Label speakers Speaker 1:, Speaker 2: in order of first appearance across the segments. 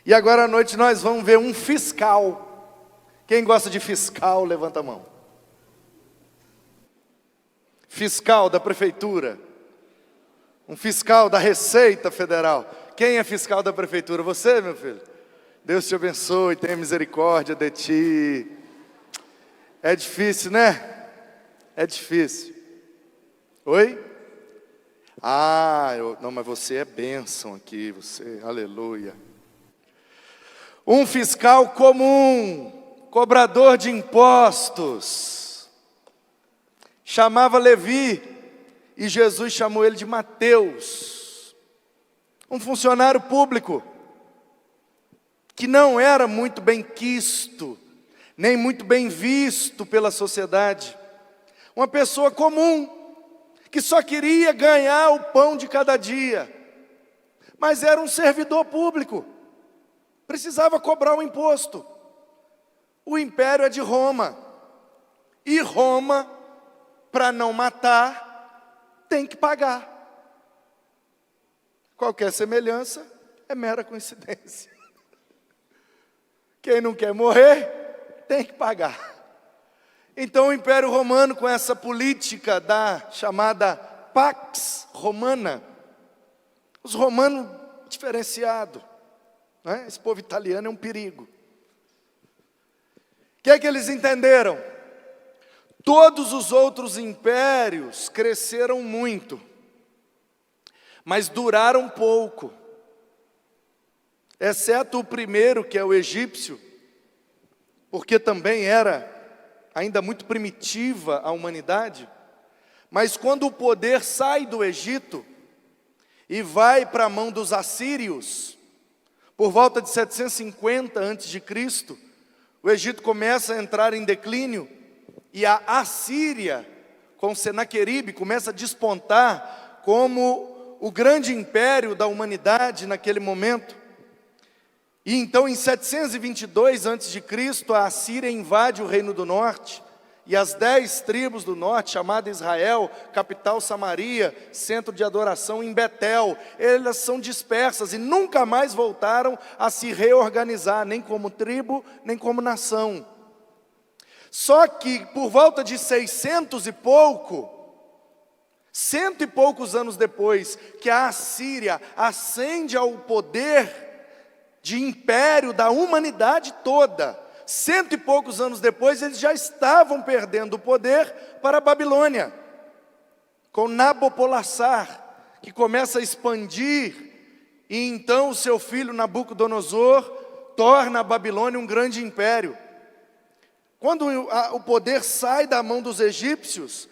Speaker 1: E agora à noite nós vamos ver um fiscal. Quem gosta de fiscal, levanta a mão. Fiscal da prefeitura. Um fiscal da Receita Federal. Quem é fiscal da prefeitura? Você, meu filho? Deus te abençoe, tenha misericórdia de ti. É difícil, né? É difícil. Oi? Não, mas você é bênção aqui, você, aleluia. Um fiscal comum, cobrador de impostos, chamava Levi, e Jesus chamou ele de Mateus. Um funcionário público, que não era muito bem quisto, nem muito bem visto pela sociedade. Uma pessoa comum, que só queria ganhar o pão de cada dia, mas era um servidor público, precisava cobrar um imposto. O império é de Roma, e Roma, para não matar, tem que pagar. Qualquer semelhança é mera coincidência. Quem não quer morrer, tem que pagar. Então o Império Romano, com essa política da chamada Pax Romana, os romanos diferenciados, né? Esse povo italiano é um perigo. O que é que eles entenderam? Todos os outros impérios cresceram muito, mas duraram pouco, exceto o primeiro, que é o egípcio, porque também era ainda muito primitiva a humanidade. Mas quando o poder sai do Egito e vai para a mão dos assírios, por volta de 750 a.C., o Egito começa a entrar em declínio, e a Assíria, com Senaqueribe, começa a despontar como o grande império da humanidade naquele momento. E então em 722 a.C., a Assíria invade o reino do norte, e as 10 tribos do norte, chamada Israel, capital Samaria, centro de adoração em Betel, elas são dispersas e nunca mais voltaram a se reorganizar, nem como tribo, nem como nação. Só que por volta de 600 e pouco, cento e poucos anos depois, que a Assíria ascende ao poder de império da humanidade toda, cento e poucos anos depois, eles já estavam perdendo o poder para a Babilônia, com Nabopolassar, que começa a expandir, e então o seu filho Nabucodonosor torna a Babilônia um grande império. Quando o poder sai da mão dos egípcios,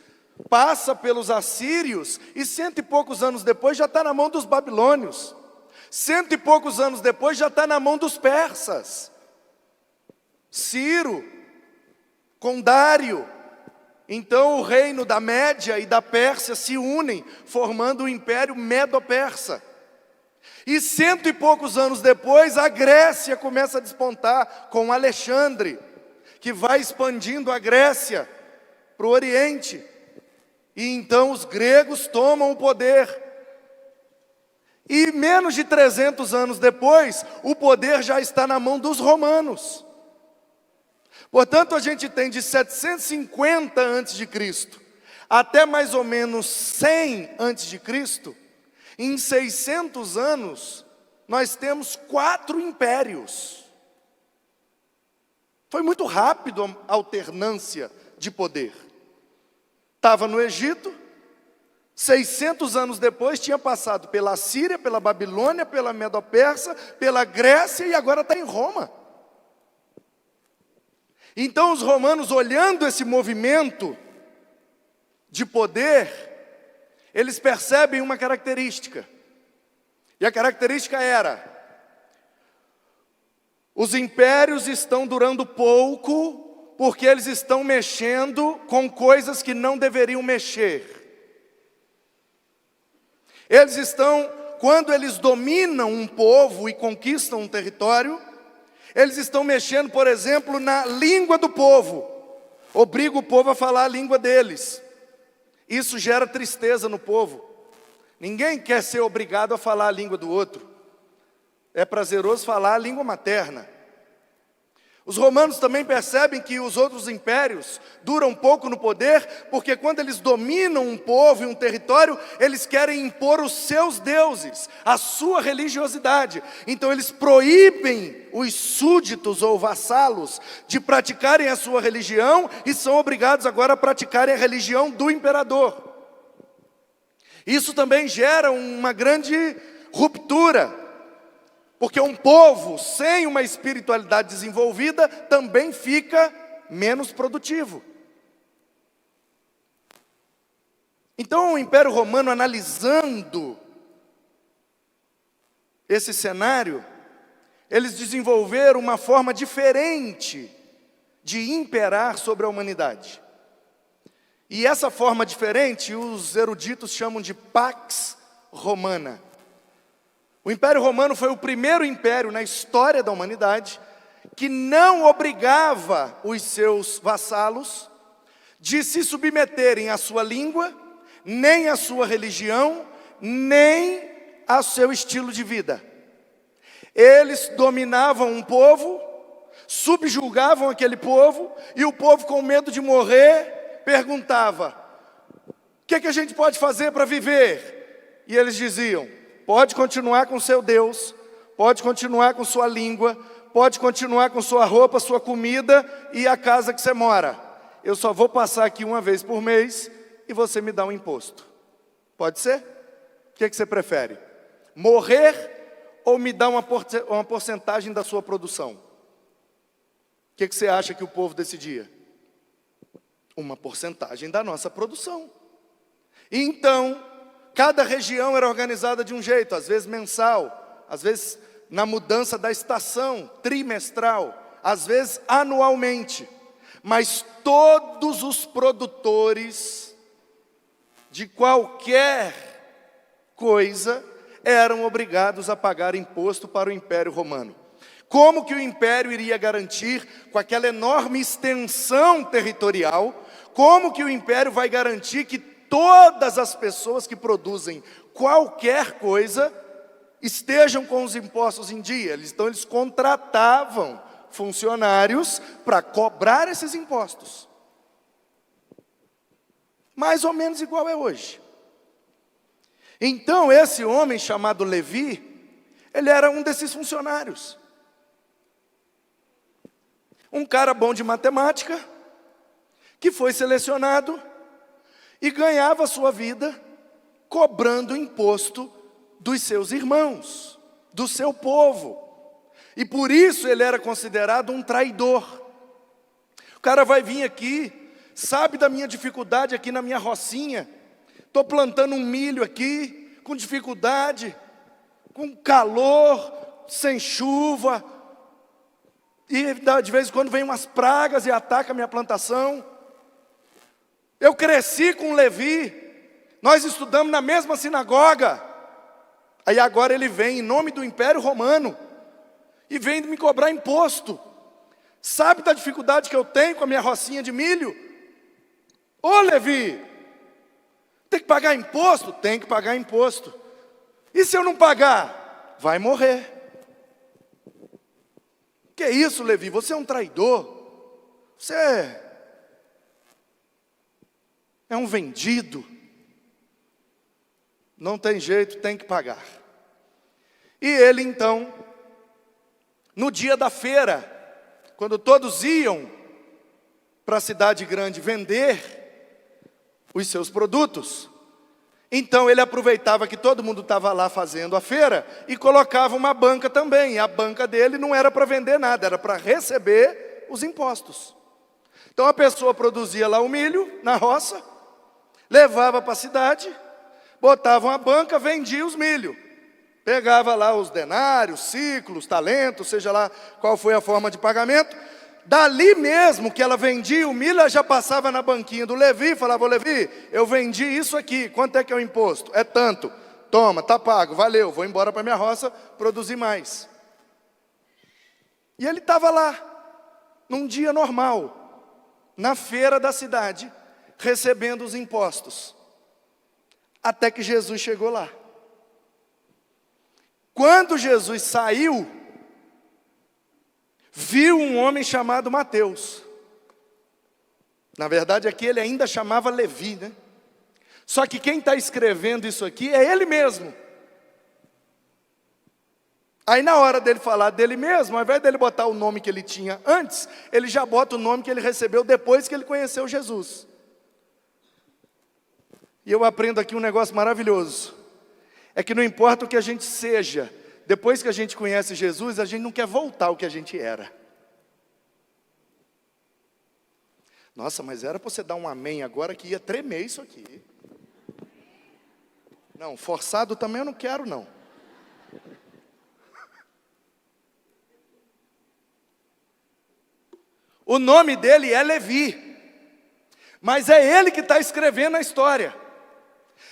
Speaker 1: passa pelos assírios, e cento e poucos anos depois já está na mão dos babilônios. Cento e poucos anos depois já está na mão dos persas. Ciro, com Dário. Então o reino da Média e da Pérsia se unem, formando o Império Medo-Persa. E cento e poucos anos depois, a Grécia começa a despontar com Alexandre, que vai expandindo a Grécia para o Oriente. E então os gregos tomam o poder. E menos de 300 anos depois, o poder já está na mão dos romanos. Portanto, a gente tem de 750 a.C. até mais ou menos 100 a.C., em 600 anos, nós temos 4 impérios. Foi muito rápido a alternância de poder. Estava no Egito, 600 anos depois tinha passado pela Síria, pela Babilônia, pela Medo-Persa, pela Grécia e agora está em Roma. Então os romanos, olhando esse movimento de poder, eles percebem uma característica. E a característica era: os impérios estão durando pouco porque eles estão mexendo com coisas que não deveriam mexer. Eles estão, quando eles dominam um povo e conquistam um território, eles estão mexendo, por exemplo, na língua do povo. Obriga o povo a falar a língua deles. Isso gera tristeza no povo. Ninguém quer ser obrigado a falar a língua do outro. é prazeroso falar a língua materna. Os romanos também percebem que os outros impérios duram pouco no poder, porque quando eles dominam um povo e um território, eles querem impor os seus deuses, a sua religiosidade. Então eles proíbem os súditos ou vassalos de praticarem a sua religião e são obrigados agora a praticarem a religião do imperador. Isso também gera uma grande ruptura, porque um povo sem uma espiritualidade desenvolvida também fica menos produtivo. Então o Império Romano, analisando esse cenário, eles desenvolveram uma forma diferente de imperar sobre a humanidade. E essa forma diferente, os eruditos chamam de Pax Romana. O Império Romano foi o primeiro império na história da humanidade que não obrigava os seus vassalos de se submeterem à sua língua, nem à sua religião, nem ao seu estilo de vida. Eles dominavam um povo, subjugavam aquele povo, e o povo, com medo de morrer, perguntava: o que a gente pode fazer para viver? E eles diziam: pode continuar com seu Deus, pode continuar com sua língua, pode continuar com sua roupa, sua comida e a casa que você mora. Eu só vou passar aqui uma vez por mês e você me dá um imposto. Pode ser? O que você prefere? Morrer ou me dar uma porcentagem da sua produção? O que você acha que o povo decidia? Uma porcentagem da nossa produção. E então, cada região era organizada de um jeito, às vezes mensal, às vezes na mudança da estação, trimestral, às vezes anualmente. Mas todos os produtores de qualquer coisa eram obrigados a pagar imposto para o Império Romano. Como que o Império iria garantir, com aquela enorme extensão territorial, como que o Império vai garantir que todas as pessoas que produzem qualquer coisa estejam com os impostos em dia? Então eles contratavam funcionários para cobrar esses impostos. Mais ou menos igual é hoje. Então esse homem chamado Levi, ele era um desses funcionários. Um cara bom de matemática, que foi selecionado e ganhava a sua vida cobrando imposto dos seus irmãos, do seu povo. E por isso ele era considerado um traidor. O cara vai vir aqui, sabe da minha dificuldade aqui na minha rocinha, estou plantando um milho aqui, com dificuldade, com calor, sem chuva, e de vez em quando vem umas pragas e ataca a minha plantação. Eu cresci com Levi, nós estudamos na mesma sinagoga. Aí agora ele vem em nome do Império Romano e vem me cobrar imposto. Sabe da dificuldade que eu tenho com a minha rocinha de milho? Ô Levi, tem que pagar imposto? Tem que pagar imposto. E se eu não pagar? Vai morrer. Que isso, Levi? Você é um traidor. Você é um vendido. Não tem jeito, tem que pagar. E ele então, no dia da feira, quando todos iam para a cidade grande vender os seus produtos, então ele aproveitava que todo mundo estava lá fazendo a feira e colocava uma banca também. E a banca dele não era para vender nada, era para receber os impostos. Então a pessoa produzia lá o milho na roça, levava para a cidade, botava uma banca, vendia os milho. Pegava lá os denários, ciclos, talentos, seja lá qual foi a forma de pagamento. Dali mesmo que ela vendia o milho, ela já passava na banquinha do Levi e falava: ô Levi, eu vendi isso aqui, quanto é que é o imposto? É tanto. Toma, tá pago, valeu, vou embora para minha roça produzir mais. E ele estava lá, num dia normal, na feira da cidade, recebendo os impostos. Até que Jesus chegou lá. Quando Jesus saiu, viu um homem chamado Mateus. Na verdade, aqui ele ainda chamava Levi, né? Só que quem está escrevendo isso aqui é ele mesmo. Aí na hora dele falar dele mesmo, ao invés dele botar o nome que ele tinha antes, ele já bota o nome que ele recebeu depois que ele conheceu Jesus. E eu aprendo aqui um negócio maravilhoso. É que não importa o que a gente seja, depois que a gente conhece Jesus, a gente não quer voltar ao que a gente era. Nossa, mas era para você dar um amém agora que ia tremer isso aqui. Não, forçado também eu não quero não. O nome dele é Levi, mas é ele que está escrevendo a história.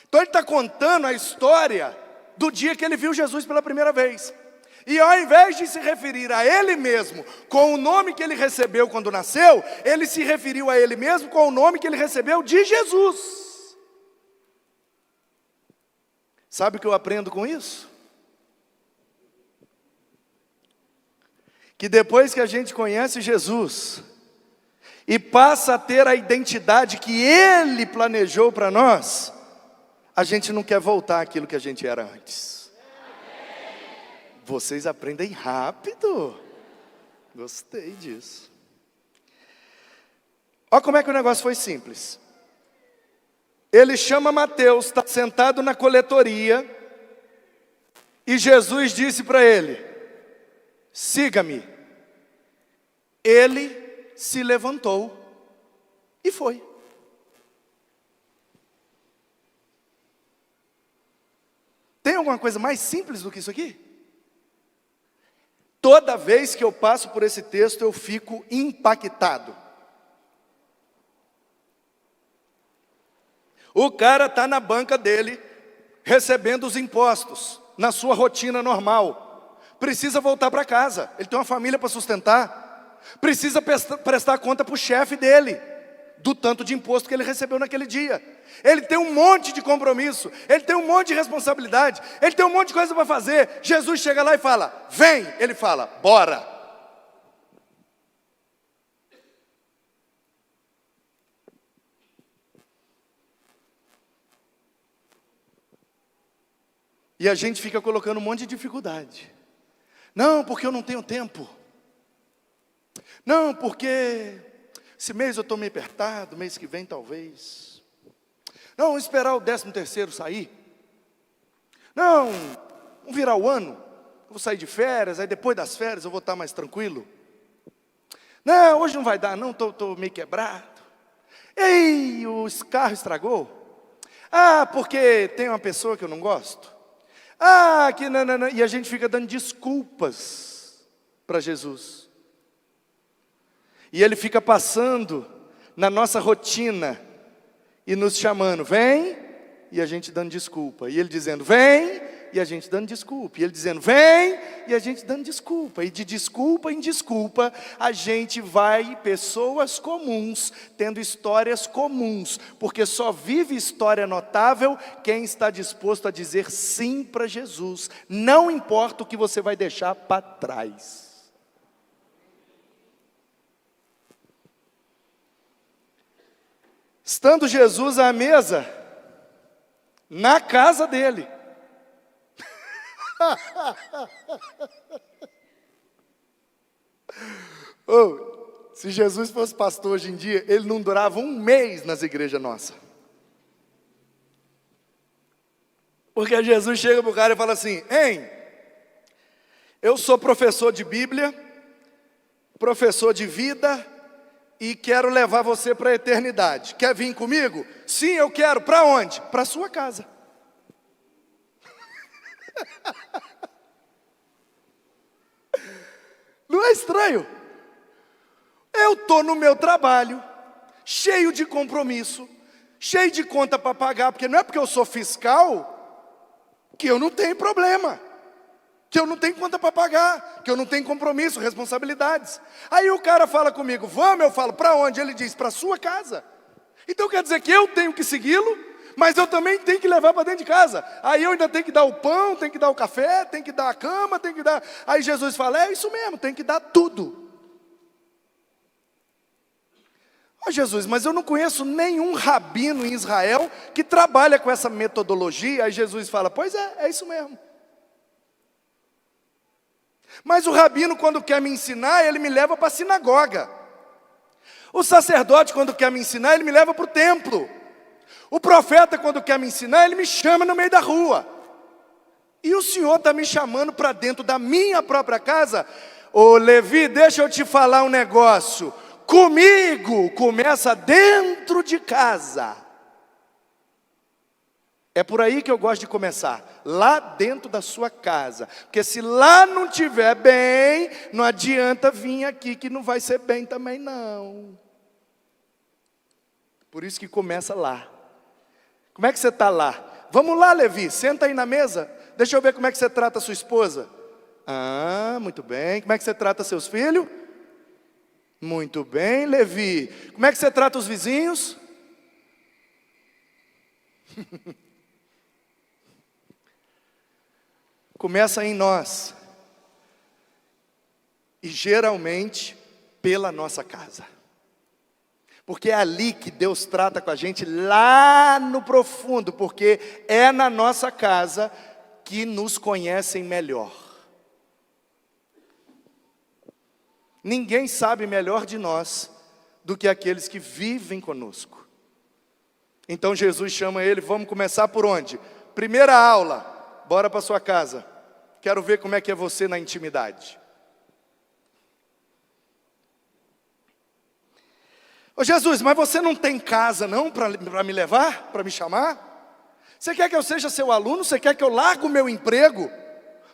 Speaker 1: Então ele está contando a história do dia que ele viu Jesus pela primeira vez. E ao invés de se referir a ele mesmo com o nome que ele recebeu quando nasceu, ele se referiu a ele mesmo com o nome que ele recebeu de Jesus. Sabe o que eu aprendo com isso? Que depois que a gente conhece Jesus e passa a ter a identidade que Ele planejou para nós, a gente não quer voltar àquilo que a gente era antes. Vocês aprendem rápido. Gostei disso. Olha como é que o negócio foi simples. Ele chama Mateus, está sentado na coletoria, e Jesus disse para ele: siga-me. Ele se levantou e foi. Tem alguma coisa mais simples do que isso aqui? Toda vez que eu passo por esse texto, eu fico impactado. O cara está na banca dele, recebendo os impostos, na sua rotina normal. Precisa voltar para casa, ele tem uma família para sustentar. Precisa prestar conta para o chefe dele, do tanto de imposto que ele recebeu naquele dia. Ele tem um monte de compromisso, ele tem um monte de responsabilidade, ele tem um monte de coisa para fazer. Jesus chega lá e fala: vem. Ele fala: bora. E a gente fica colocando um monte de dificuldade. Não, porque eu não tenho tempo. Não, porque esse mês eu estou meio apertado, mês que vem talvez. Não, esperar o 13º sair. Não, vamos virar o ano. Eu vou sair de férias, aí depois das férias eu vou estar mais tranquilo. Não, hoje não vai dar não, estou meio quebrado. Ei, o carro estragou. Ah, porque tem uma pessoa que eu não gosto. Ah, que não. E a gente fica dando desculpas para Jesus. E Ele fica passando na nossa rotina e nos chamando: vem, e a gente dando desculpa. E Ele dizendo: vem, e a gente dando desculpa. E Ele dizendo: vem, e a gente dando desculpa. E de desculpa em desculpa, a gente vai, pessoas comuns, tendo histórias comuns. Porque só vive história notável quem está disposto a dizer sim para Jesus. Não importa o que você vai deixar para trás. Estando Jesus à mesa, na casa dele. Se Jesus fosse pastor hoje em dia, ele não durava um mês nas igrejas nossas. Porque Jesus chega para o cara e fala assim: hein, eu sou professor de Bíblia, professor de vida, e quero levar você para a eternidade. Quer vir comigo? Sim, eu quero. Para onde? Para a sua casa. Não é estranho? Eu estou no meu trabalho, cheio de compromisso, cheio de conta para pagar, porque não é porque eu sou fiscal que eu não tenho problema, que eu não tenho conta para pagar, que eu não tenho compromisso, responsabilidades. Aí o cara fala comigo: vamos, eu falo: para onde? Ele diz: para a sua casa. Então quer dizer que eu tenho que segui-lo? mas eu também tenho que levar para dentro de casa. Aí eu ainda tenho que dar o pão, tenho que dar o café, tenho que dar a cama, tenho que dar... Aí Jesus fala, é isso mesmo, tem que dar tudo. Jesus, mas eu não conheço nenhum rabino em Israel que trabalha com essa metodologia. Aí Jesus fala, pois é isso mesmo. Mas o rabino, quando quer me ensinar, ele me leva para a sinagoga. O sacerdote, quando quer me ensinar, ele me leva para o templo. O profeta, quando quer me ensinar, ele me chama no meio da rua. E o Senhor está me chamando para dentro da minha própria casa. Ô Levi, deixa eu te falar um negócio. Comigo começa dentro de casa. É por aí que eu gosto de começar, lá dentro da sua casa. Porque se lá não estiver bem, não adianta vir aqui que não vai ser bem também não. Por isso que começa lá. Como é que você está lá? Vamos lá, Levi, senta aí na mesa. Deixa eu ver como é que você trata a sua esposa. Ah, muito bem. Como é que você trata seus filhos? Muito bem, Levi. Como é que você trata os vizinhos? Começa em nós. E geralmente pela nossa casa. Porque é ali que Deus trata com a gente, lá no profundo. Porque é na nossa casa que nos conhecem melhor. Ninguém sabe melhor de nós do que aqueles que vivem conosco. Então Jesus chama ele, vamos começar por onde? Primeira aula, bora para sua casa. Quero ver como é que é você na intimidade. Ô Jesus, mas você não tem casa não para me levar, para me chamar? Você quer que eu seja seu aluno? Você quer que eu largue o meu emprego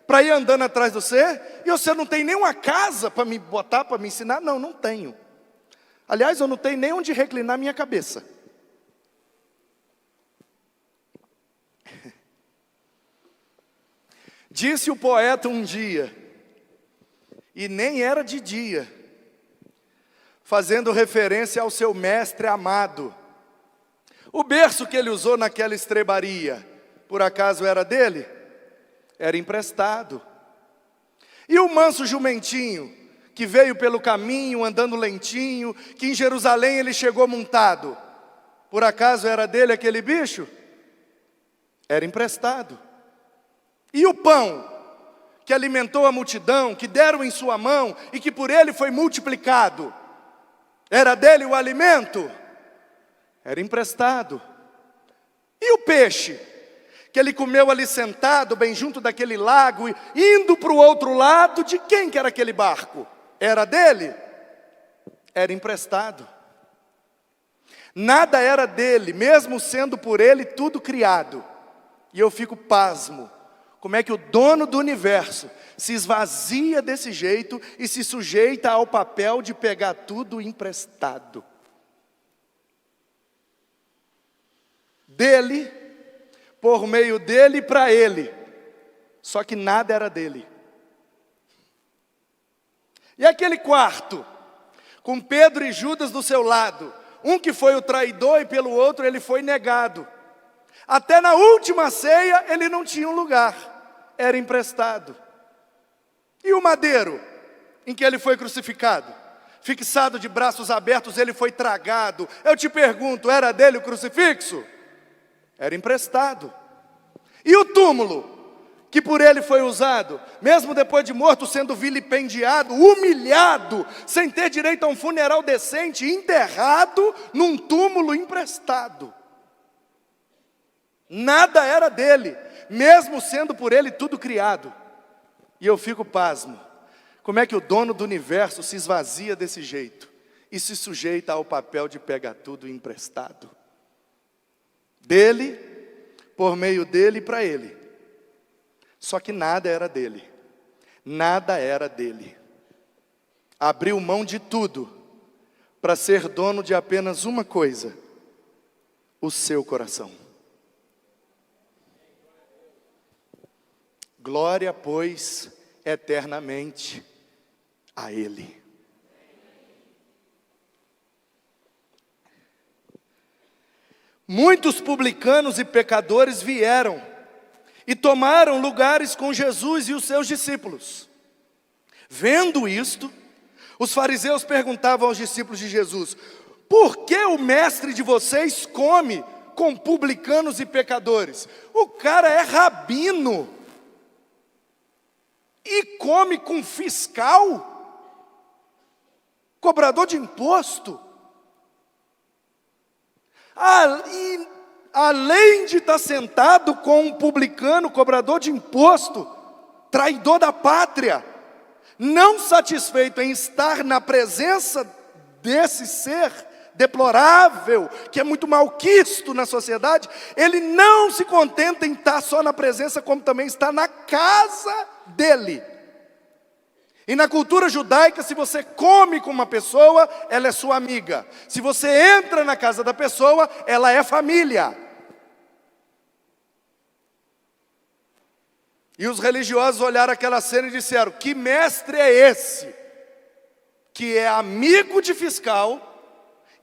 Speaker 1: para ir andando atrás de você? E você não tem nenhuma casa para me botar, para me ensinar? Não, não tenho. Aliás, eu não tenho nem onde reclinar minha cabeça. Disse o poeta um dia, e nem era de dia, fazendo referência ao seu mestre amado. O berço que ele usou naquela estrebaria, por acaso era dele? Era emprestado. E o manso jumentinho, que veio pelo caminho, andando lentinho, que em Jerusalém ele chegou montado, por acaso era dele aquele bicho? Era emprestado. E o pão, que alimentou a multidão, que deram em sua mão, e que por ele foi multiplicado, era dele o alimento? Era emprestado. E o peixe, que ele comeu ali sentado, bem junto daquele lago, indo para o outro lado, de quem que era aquele barco? Era dele? Era emprestado. Nada era dele, mesmo sendo por ele tudo criado. E eu fico pasmo, como é que o dono do universo se esvazia desse jeito e se sujeita ao papel de pegar tudo emprestado. Dele, por meio dele e para ele. Só que nada era dele. E aquele quarto, com Pedro e Judas do seu lado, um que foi o traidor e pelo outro ele foi negado. Até na última ceia ele não tinha um lugar, era emprestado. E o madeiro, em que ele foi crucificado, fixado de braços abertos, ele foi tragado. Eu te pergunto, era dele o crucifixo? Era emprestado. E o túmulo, que por ele foi usado, mesmo depois de morto, sendo vilipendiado, humilhado, sem ter direito a um funeral decente, enterrado num túmulo emprestado. Nada era dele, mesmo sendo por ele tudo criado. E eu fico pasmo, como é que o dono do universo se esvazia desse jeito e se sujeita ao papel de pegar tudo emprestado? Dele, por meio dele e para ele. Só que nada era dele, nada era dele. Abriu mão de tudo para ser dono de apenas uma coisa: o seu coração. Glória, pois, eternamente a Ele. muitos publicanos e pecadores vieram e tomaram lugares com Jesus e os seus discípulos. Vendo isto, os fariseus perguntavam aos discípulos de Jesus: por que o mestre de vocês come com publicanos e pecadores? O cara é rabino e come com fiscal, cobrador de imposto. E além de estar sentado com um publicano, cobrador de imposto, traidor da pátria, não satisfeito em estar na presença desse ser deplorável, que é muito malquisto na sociedade, ele não se contenta em estar só na presença, como também está na casa dele. E na cultura judaica, se você come com uma pessoa, ela é sua amiga. Se você entra na casa da pessoa, ela é família. E os religiosos olharam aquela cena e disseram: que mestre é esse, que é amigo de fiscal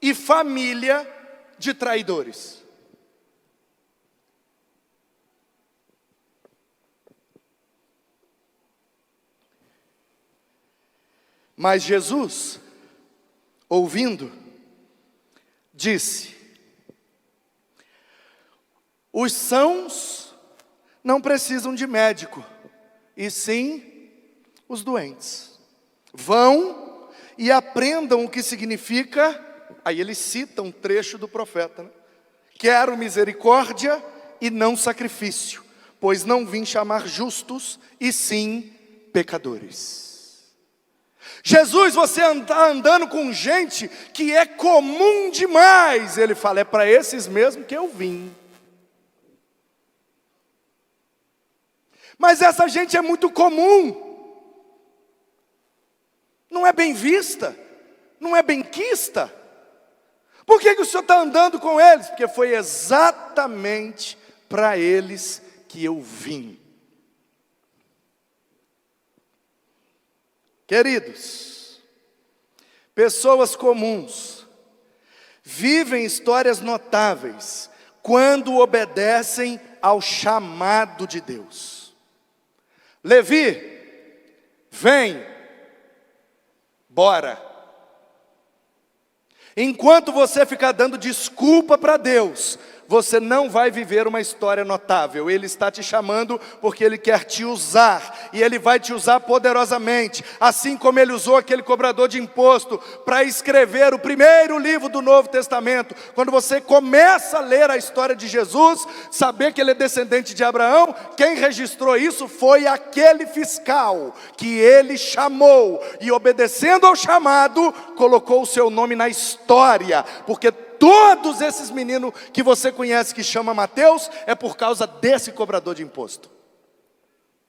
Speaker 1: e família de traidores? Mas Jesus, ouvindo, disse: os sãos não precisam de médico, e sim os doentes. Vão e aprendam o que significa. Aí ele cita um trecho do profeta, né? Quero misericórdia e não sacrifício, pois não vim chamar justos, e sim pecadores. Jesus, você está andando com gente que é comum demais. Ele fala: é para esses mesmo que eu vim. Mas essa gente é muito comum, não é bem vista, não é benquista. Por que o Senhor está andando com eles? Porque foi exatamente para eles que eu vim. Queridos, pessoas comuns vivem histórias notáveis quando obedecem ao chamado de Deus. Levi, vem, bora. Enquanto você ficar dando desculpa para Deus, você não vai viver uma história notável. Ele está te chamando porque Ele quer te usar, e Ele vai te usar poderosamente, assim como Ele usou aquele cobrador de imposto para escrever o primeiro livro do Novo Testamento. Quando você começa a ler a história de Jesus, saber que Ele é descendente de Abraão, quem registrou isso foi aquele fiscal que Ele chamou, e obedecendo ao chamado, colocou o seu nome na história, porque todos esses meninos que você conhece que chama Mateus, é por causa desse cobrador de imposto.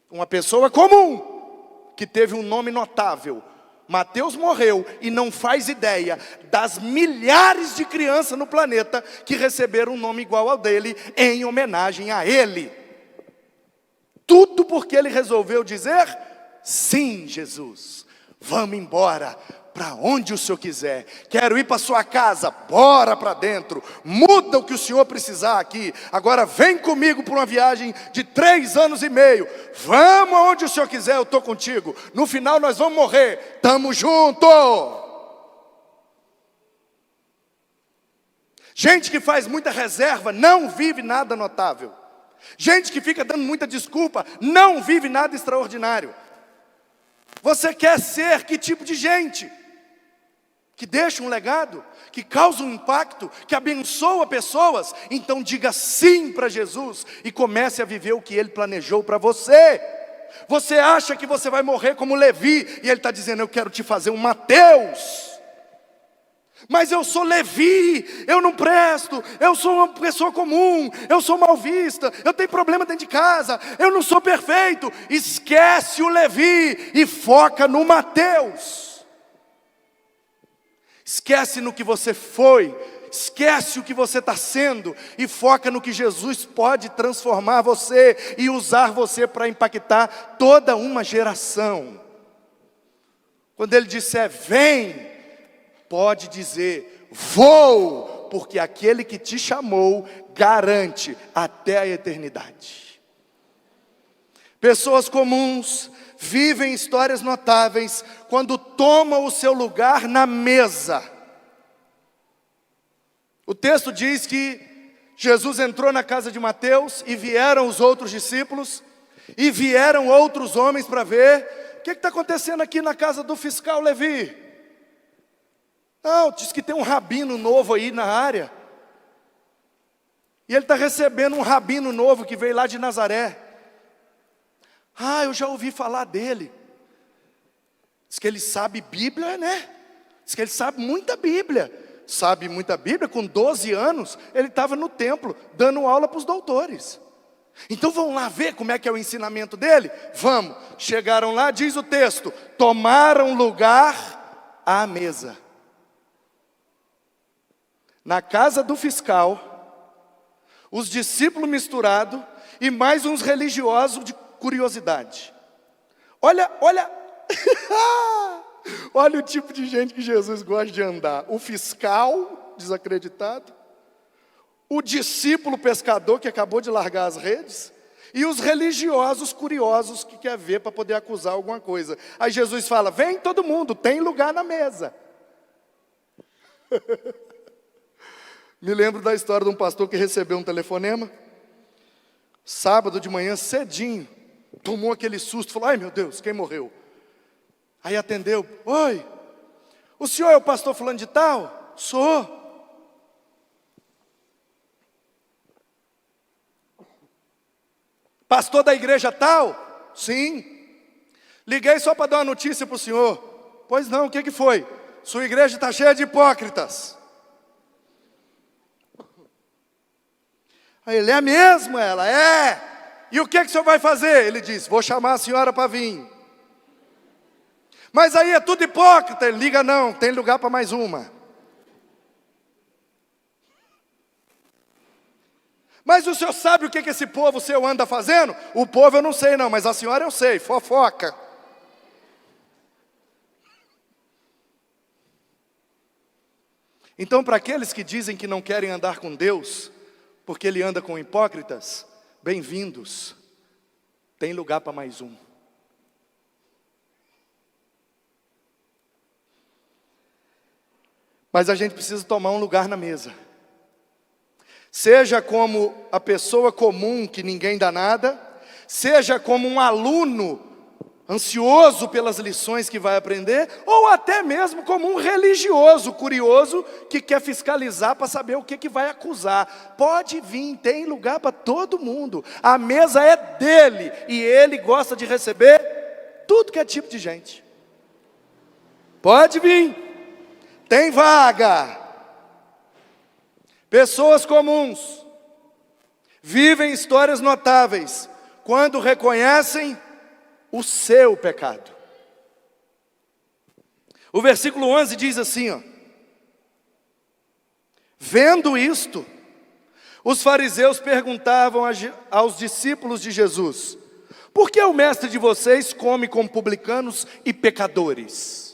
Speaker 1: Uma pessoa comum, que teve um nome notável. Mateus morreu e não faz ideia das milhares de crianças no planeta que receberam um nome igual ao dele, em homenagem a ele. Tudo porque ele resolveu dizer: sim, Jesus, vamos embora. Para onde o Senhor quiser. Quero ir para sua casa, bora para dentro. Muda o que o Senhor precisar aqui. Agora vem comigo para uma viagem de 3 anos e meio. Vamos aonde o Senhor quiser, eu estou contigo. No final nós vamos morrer, estamos juntos. Gente que faz muita reserva não vive nada notável. Gente que fica dando muita desculpa não vive nada extraordinário. Você quer ser que tipo de gente? Que deixa um legado, que causa um impacto, que abençoa pessoas? Então diga sim para Jesus e comece a viver o que Ele planejou para você. Você acha que você vai morrer como Levi, e Ele está dizendo: eu quero te fazer um Mateus. Mas eu sou Levi, eu não presto, eu sou uma pessoa comum, eu sou mal vista, eu tenho problema dentro de casa, eu não sou perfeito. Esquece o Levi e foca no Mateus. Esquece no que você foi, esquece o que você está sendo e foca no que Jesus pode transformar você e usar você para impactar toda uma geração. Quando Ele disser vem, pode dizer vou, porque aquele que te chamou garante até a eternidade. Pessoas comuns vivem histórias notáveis quando tomam o seu lugar na mesa. O texto diz que Jesus entrou na casa de Mateus e vieram os outros discípulos e vieram outros homens para ver o que está acontecendo aqui na casa do fiscal Levi. Não, diz que tem um rabino novo aí na área. E ele está recebendo um rabino novo que veio lá de Nazaré. Eu já ouvi falar dele. Diz que ele sabe Bíblia, né? Diz que ele sabe muita Bíblia. Sabe muita Bíblia, com 12 anos, ele estava no templo, dando aula para os doutores. Então vamos lá ver como é que é o ensinamento dele? Vamos. Chegaram lá, diz o texto, tomaram lugar à mesa. Na casa do fiscal, os discípulos misturados e mais uns religiosos de curiosidade. Olha, olha o tipo de gente que Jesus gosta de andar. O fiscal desacreditado, o discípulo pescador que acabou de largar as redes, e os religiosos curiosos que quer ver para poder acusar alguma coisa. Aí Jesus fala, vem todo mundo, tem lugar na mesa. Me lembro da história de um pastor que recebeu um telefonema, sábado de manhã cedinho, tomou aquele susto, falou, ai meu Deus, quem morreu? Aí atendeu, oi, o senhor é o pastor fulano de tal? Sou. Pastor da igreja tal? Sim. Liguei só para dar uma notícia para o senhor. Pois não, o que foi? Sua igreja está cheia de hipócritas. Aí ele, é mesmo? Ela, é. E o que o senhor vai fazer? Ele disse, vou chamar a senhora para vir. Mas aí é tudo hipócrita. Ele liga, não, tem lugar para mais uma. Mas o senhor sabe o que esse povo seu anda fazendo? O povo eu não sei não, mas a senhora eu sei, fofoca. Então, para aqueles que dizem que não querem andar com Deus, porque Ele anda com hipócritas, bem-vindos, tem lugar para mais um. Mas a gente precisa tomar um lugar na mesa. Seja como a pessoa comum que ninguém dá nada, seja como um aluno ansioso pelas lições que vai aprender, ou até mesmo como um religioso curioso que quer fiscalizar para saber o que vai acusar. Pode vir, tem lugar para todo mundo. A mesa é dele e ele gosta de receber tudo que é tipo de gente. Pode vir, tem vaga. Pessoas comuns vivem histórias notáveis quando reconhecem o seu pecado. O versículo 11 diz assim, ó, vendo isto, os fariseus perguntavam aos discípulos de Jesus, por que o mestre de vocês come com publicanos e pecadores?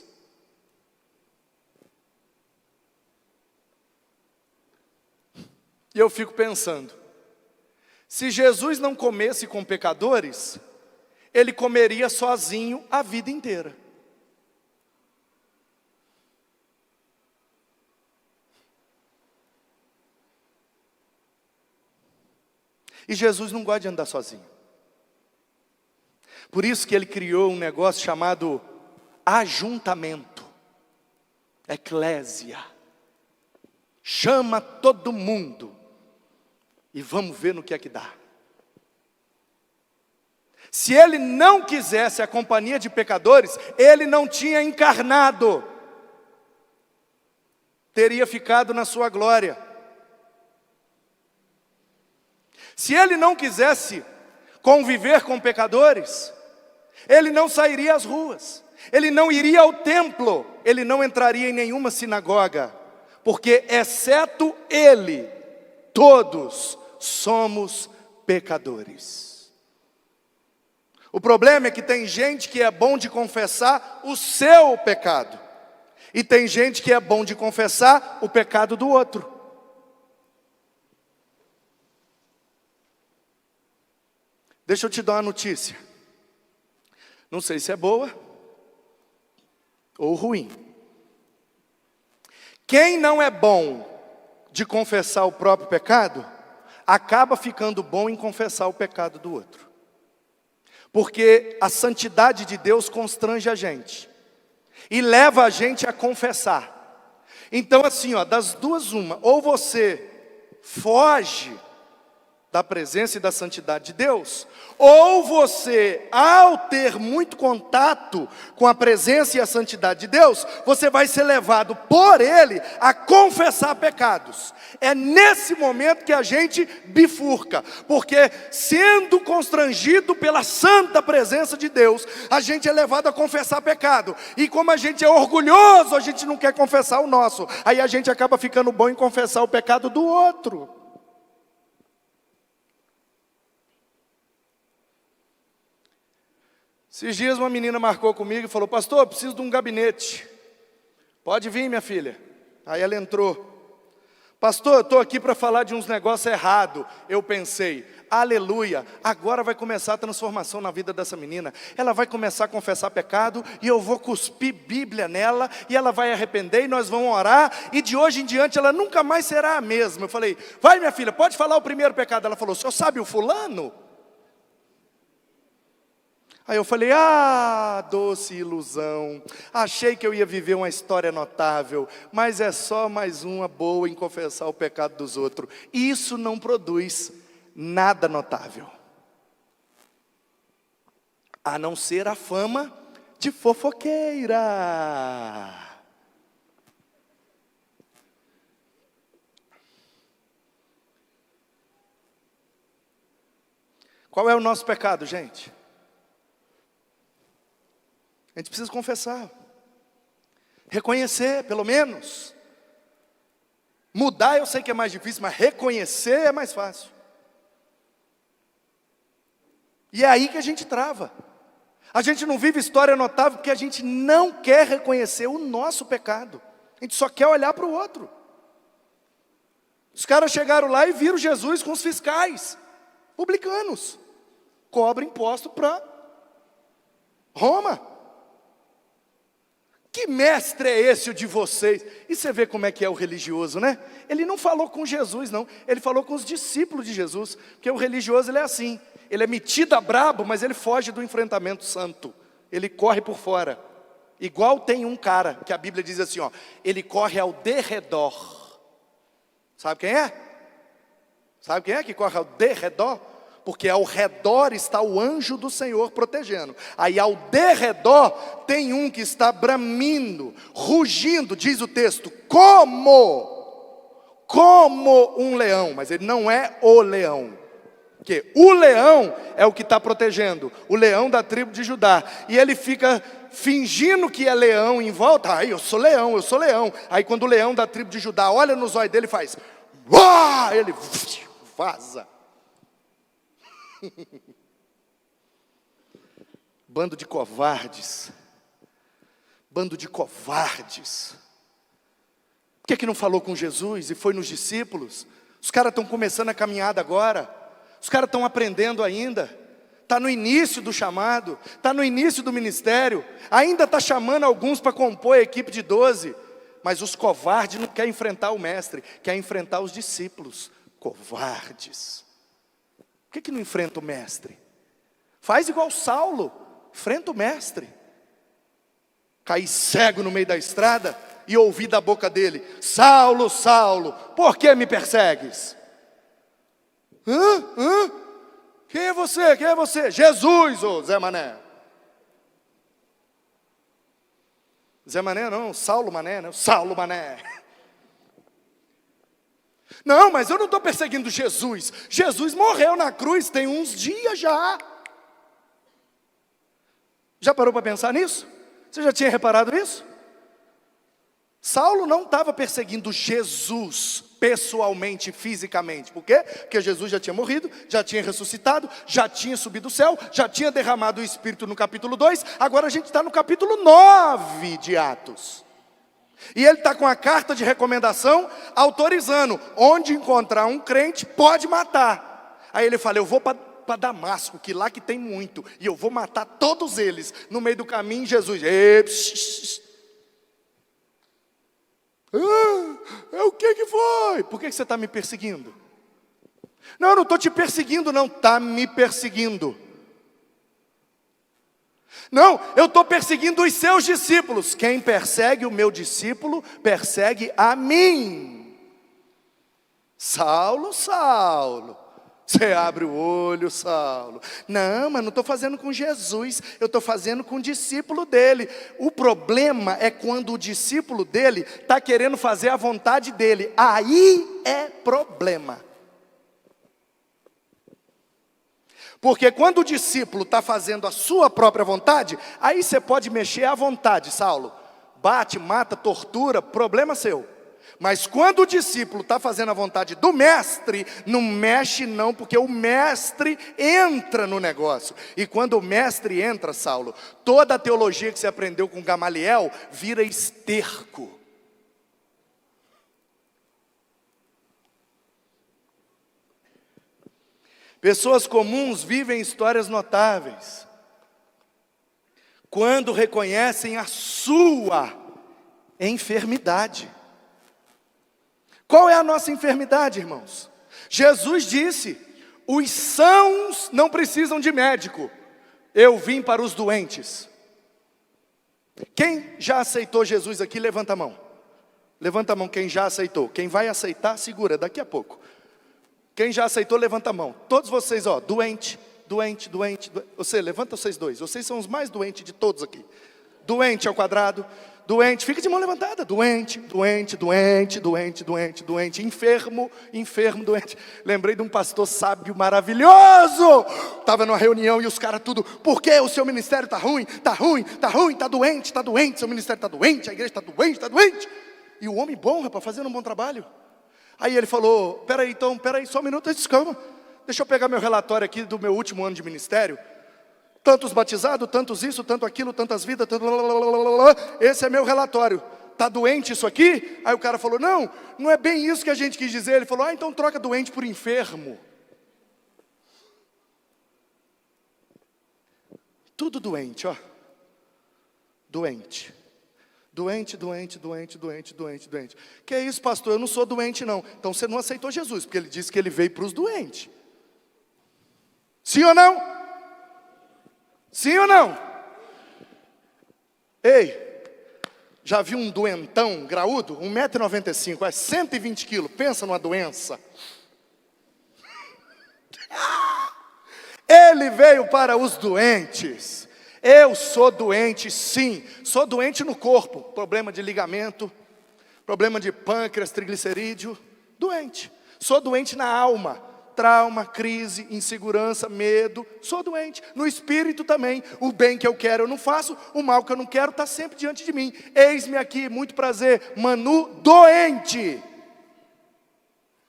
Speaker 1: E eu fico pensando, se Jesus não comesse com pecadores, ele comeria sozinho a vida inteira. E Jesus não gosta de andar sozinho. Por isso que ele criou um negócio chamado ajuntamento, eclésia. Chama todo mundo. E vamos ver no que é que dá. Se ele não quisesse a companhia de pecadores, ele não tinha encarnado. Teria ficado na sua glória. Se ele não quisesse conviver com pecadores, ele não sairia às ruas. Ele não iria ao templo. Ele não entraria em nenhuma sinagoga. Porque exceto ele, todos somos pecadores. O problema é que tem gente que é bom de confessar o seu pecado. E tem gente que é bom de confessar o pecado do outro. Deixa eu te dar uma notícia. Não sei se é boa ou ruim. Quem não é bom de confessar o próprio pecado, acaba ficando bom em confessar o pecado do outro. Porque a santidade de Deus constrange a gente e leva a gente a confessar. Então assim, das duas uma, ou você foge da presença e da santidade de Deus, ou você, ao ter muito contato com a presença e a santidade de Deus, você vai ser levado por Ele a confessar pecados. É nesse momento que a gente bifurca, porque sendo constrangido pela santa presença de Deus, a gente é levado a confessar pecado, e como a gente é orgulhoso, a gente não quer confessar o nosso, aí a gente acaba ficando bom em confessar o pecado do outro. Esses dias uma menina marcou comigo e falou: pastor, eu preciso de um gabinete. Pode vir, minha filha. Aí ela entrou. Pastor, eu estou aqui para falar de uns negócios errados. Eu pensei, aleluia, agora vai começar a transformação na vida dessa menina. Ela vai começar a confessar pecado, e eu vou cuspir Bíblia nela, e ela vai arrepender, e nós vamos orar, e de hoje em diante ela nunca mais será a mesma. Eu falei, vai minha filha, pode falar o primeiro pecado. Ela falou, o senhor sabe o fulano? Aí eu falei, doce ilusão, achei que eu ia viver uma história notável, mas é só mais uma boa em confessar o pecado dos outros. Isso não produz nada notável, a não ser a fama de fofoqueira. Qual é o nosso pecado, gente? A gente precisa confessar, reconhecer, pelo menos. Mudar eu sei que é mais difícil, mas reconhecer é mais fácil. E é aí que a gente trava. A gente não vive história notável porque a gente não quer reconhecer o nosso pecado. A gente só quer olhar para o outro. Os caras chegaram lá e viram Jesus com os fiscais publicanos. Cobra imposto para Roma. Que mestre é esse o de vocês? E você vê como é que é o religioso, né? Ele não falou com Jesus, não. Ele falou com os discípulos de Jesus. Porque o religioso, ele é assim. Ele é metido a brabo, mas ele foge do enfrentamento santo. Ele corre por fora. Igual tem um cara, que a Bíblia diz assim, ele corre ao derredor. Sabe quem é? Sabe quem é que corre ao derredor? Porque ao redor está o anjo do Senhor protegendo. Aí ao derredor tem um que está bramindo, rugindo, diz o texto, como um leão. Mas ele não é o leão. Porque o leão é o que está protegendo, o leão da tribo de Judá. E ele fica fingindo que é leão em volta. Eu sou leão, eu sou leão. Aí quando o leão da tribo de Judá olha nos olhos dele, faz, uá! Ele vaza. Bando de covardes. Bando de covardes. Por que não falou com Jesus e foi nos discípulos? Os caras estão começando a caminhada agora. Os caras estão aprendendo ainda. Está no início do chamado. Está no início do ministério. Ainda está chamando alguns para compor a equipe de 12. Mas os covardes não querem enfrentar o mestre, querem enfrentar os discípulos. Covardes. Por que não enfrenta o mestre? Faz igual Saulo, enfrenta o mestre. Cair cego no meio da estrada e ouvir da boca dele, Saulo, Saulo, por que me persegues? Quem é você? Quem é você? Jesus, ô Zé Mané. Zé Mané não, Saulo Mané, né? Saulo Mané. Não, mas eu não estou perseguindo Jesus. Jesus morreu na cruz tem uns dias já. Já parou para pensar nisso? Você já tinha reparado nisso? Saulo não estava perseguindo Jesus pessoalmente, fisicamente. Por quê? Porque Jesus já tinha morrido, já tinha ressuscitado, já tinha subido ao céu, já tinha derramado o Espírito no capítulo 2. Agora a gente está no capítulo 9 de Atos. E ele está com a carta de recomendação autorizando, onde encontrar um crente pode matar. Aí ele fala, eu vou para para Damasco, que lá que tem muito, e eu vou matar todos eles. No meio do caminho, Jesus, ei, o que foi? Por que você está me perseguindo? Não, eu não estou te perseguindo não, está me perseguindo. Não, eu estou perseguindo os seus discípulos. Quem persegue o meu discípulo, persegue a mim. Saulo, Saulo, você abre o olho, Saulo. Não, mas não estou fazendo com Jesus, eu estou fazendo com o discípulo dele. O problema é quando o discípulo dele está querendo fazer a vontade dele. Aí é problema. Porque quando o discípulo está fazendo a sua própria vontade, aí você pode mexer à vontade, Saulo. Bate, mata, tortura, problema seu. Mas quando o discípulo está fazendo a vontade do mestre, não mexe não, porque o mestre entra no negócio. E quando o mestre entra, Saulo, toda a teologia que você aprendeu com Gamaliel vira esterco. Pessoas comuns vivem histórias notáveis quando reconhecem a sua enfermidade. Qual é a nossa enfermidade, irmãos? Jesus disse, os sãos não precisam de médico, eu vim para os doentes. Quem já aceitou Jesus aqui, levanta a mão. Levanta a mão quem já aceitou. Quem vai aceitar, segura, daqui a pouco. Quem já aceitou, levanta a mão. Todos vocês, doente. Você, levanta vocês dois. Vocês são os mais doentes de todos aqui. Doente ao quadrado. Doente, fica de mão levantada. Doente. Enfermo, doente. Lembrei de um pastor sábio maravilhoso. Estava numa reunião e os caras tudo. Por que o seu ministério está ruim? Está doente. Seu ministério está doente, a igreja está doente. E o homem bom, rapaz, fazendo um bom trabalho. Aí ele falou, peraí, só um minuto, eu disse, calma. Deixa eu pegar meu relatório aqui do meu último ano de ministério. Tantos batizados, tantos isso, tanto aquilo, tantas vidas, esse é meu relatório. Está doente isso aqui? Aí o cara falou, não é bem isso que a gente quis dizer. Ele falou, então troca doente por enfermo. Tudo doente, Doente. Que é isso, pastor? Eu não sou doente não. Então você não aceitou Jesus, porque ele disse que ele veio para os doentes. Sim ou não? Sim ou não? Ei, já viu um doentão graúdo? 1,95 m, é 120 kg. Pensa numa doença. Ele veio para os doentes. Eu sou doente, sim, sou doente no corpo, problema de ligamento, problema de pâncreas, triglicerídeo, doente. Sou doente na alma, trauma, crise, insegurança, medo, sou doente. No espírito também, o bem que eu quero eu não faço, o mal que eu não quero está sempre diante de mim. Eis-me aqui, muito prazer, Manu, doente.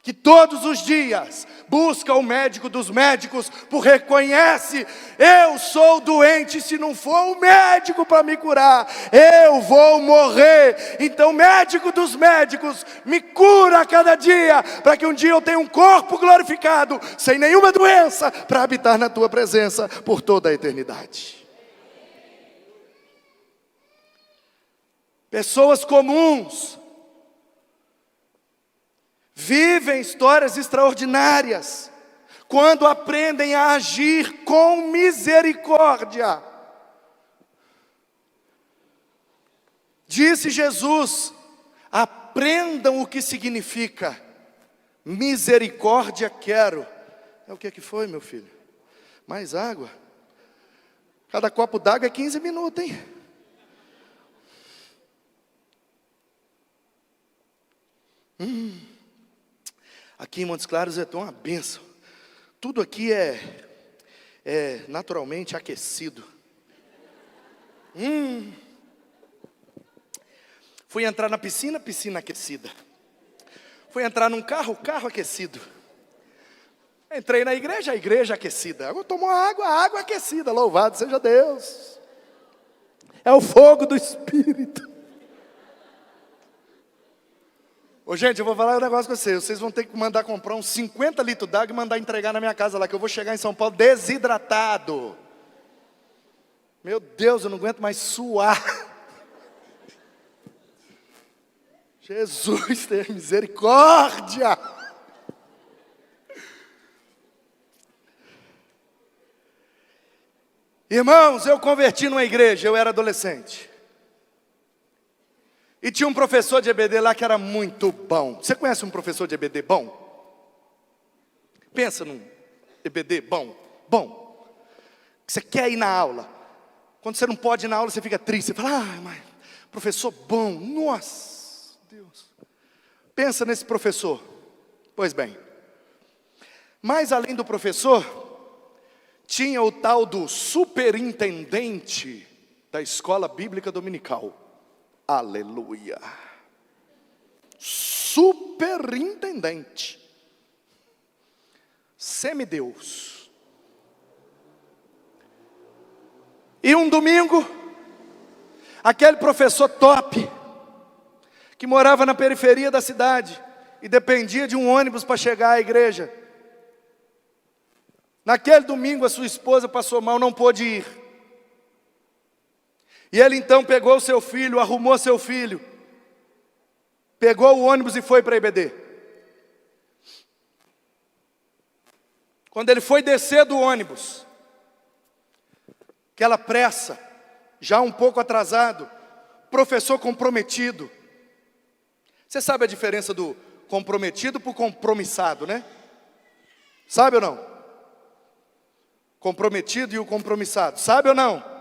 Speaker 1: Que todos os dias busca o médico dos médicos, porque reconhece, eu sou doente, se não for o médico para me curar, eu vou morrer. Então médico dos médicos, me cura a cada dia, para que um dia eu tenha um corpo glorificado, sem nenhuma doença, para habitar na tua presença por toda a eternidade. Pessoas comuns vivem histórias extraordinárias quando aprendem a agir com misericórdia. Disse Jesus, aprendam o que significa misericórdia quero. É o que foi, meu filho? Mais água? Cada copo d'água é 15 minutos, hein? Aqui em Montes Claros é tão uma bênção. Tudo aqui é naturalmente aquecido. Fui entrar na piscina, piscina aquecida. Fui entrar num carro, carro aquecido. Entrei na igreja, a igreja aquecida. Agora tomou água aquecida. Louvado seja Deus. É o fogo do Espírito. Ô gente, eu vou falar um negócio com vocês. Vocês vão ter que mandar comprar uns 50 litros d'água e mandar entregar na minha casa lá, que eu vou chegar em São Paulo desidratado. Meu Deus, eu não aguento mais suar. Jesus, tenha misericórdia. Irmãos, eu converti numa igreja, eu era adolescente. E tinha um professor de EBD lá que era muito bom. Você conhece um professor de EBD bom? Pensa num EBD bom. Bom. Você quer ir na aula. Quando você não pode ir na aula, você fica triste. Você fala, mas professor bom, nossa, Deus. Pensa nesse professor. Pois bem. Mas além do professor, tinha o tal do superintendente da escola bíblica dominical. Aleluia. Superintendente. Semideus. E um domingo, aquele professor top, que morava na periferia da cidade e dependia de um ônibus para chegar à igreja. Naquele domingo a sua esposa passou mal, não pôde ir. E ele então pegou o seu filho, arrumou seu filho, pegou o ônibus e foi para a EBD. Quando ele foi descer do ônibus, aquela pressa, já um pouco atrasado, professor comprometido. Você sabe a diferença do comprometido para o compromissado, né? Sabe ou não? Comprometido e o compromissado, sabe ou não?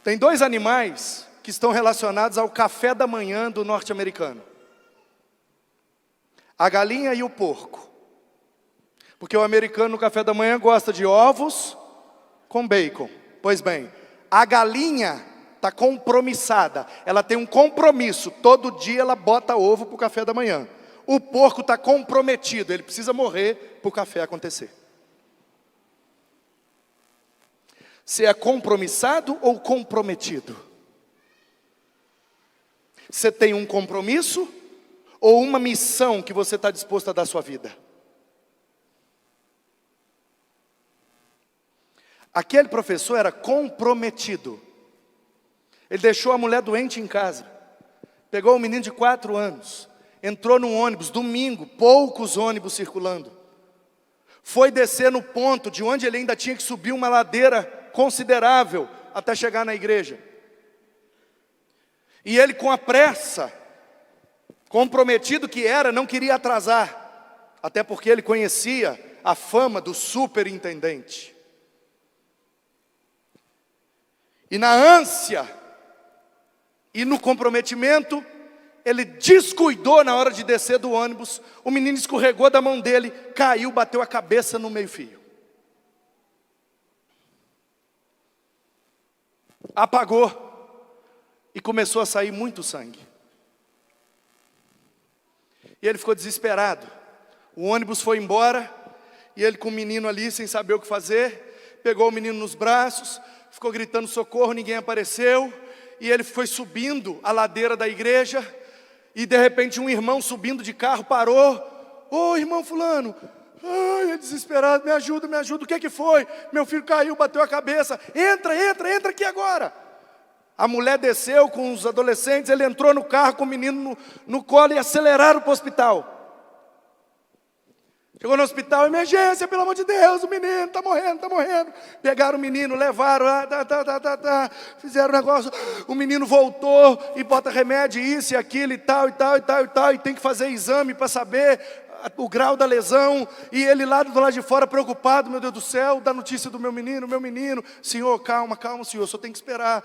Speaker 1: Tem dois animais que estão relacionados ao café da manhã do norte-americano: a galinha e o porco. Porque o americano no café da manhã gosta de ovos com bacon. Pois bem, a galinha está compromissada, ela tem um compromisso, todo dia ela bota ovo para o café da manhã. O porco está comprometido, ele precisa morrer para o café acontecer. Você é compromissado ou comprometido? Você tem um compromisso ou uma missão que você está disposto a dar à sua vida? Aquele professor era comprometido. Ele deixou a mulher doente em casa, pegou um menino de 4 anos, entrou num ônibus, domingo, poucos ônibus circulando. Foi descer no ponto de onde ele ainda tinha que subir uma ladeira considerável até chegar na igreja. E ele, com a pressa, comprometido que era, não queria atrasar, até porque ele conhecia a fama do superintendente. E na ânsia e no comprometimento, ele descuidou na hora de descer do ônibus. O menino escorregou da mão dele, caiu, bateu a cabeça no meio-fio. Apagou e começou a sair muito sangue. E ele ficou desesperado. O ônibus foi embora e ele, com o menino ali sem saber o que fazer, pegou o menino nos braços, ficou gritando socorro, ninguém apareceu. E ele foi subindo a ladeira da igreja e de repente um irmão subindo de carro parou. Ô irmão fulano, ai, é desesperado, me ajuda, o que foi? Meu filho caiu, bateu a cabeça. Entra aqui agora. A mulher desceu com os adolescentes, ele entrou no carro com o menino no colo e aceleraram para o hospital. Chegou no hospital, emergência, pelo amor de Deus, o menino está morrendo. Pegaram o menino, levaram, fizeram o negócio. O menino voltou e bota remédio, isso e aquilo e tal, e tem que fazer exame para saber o grau da lesão. E ele lá do lado de fora preocupado, meu Deus do céu, dá notícia do meu menino. Senhor, calma, senhor, o senhor tem que esperar,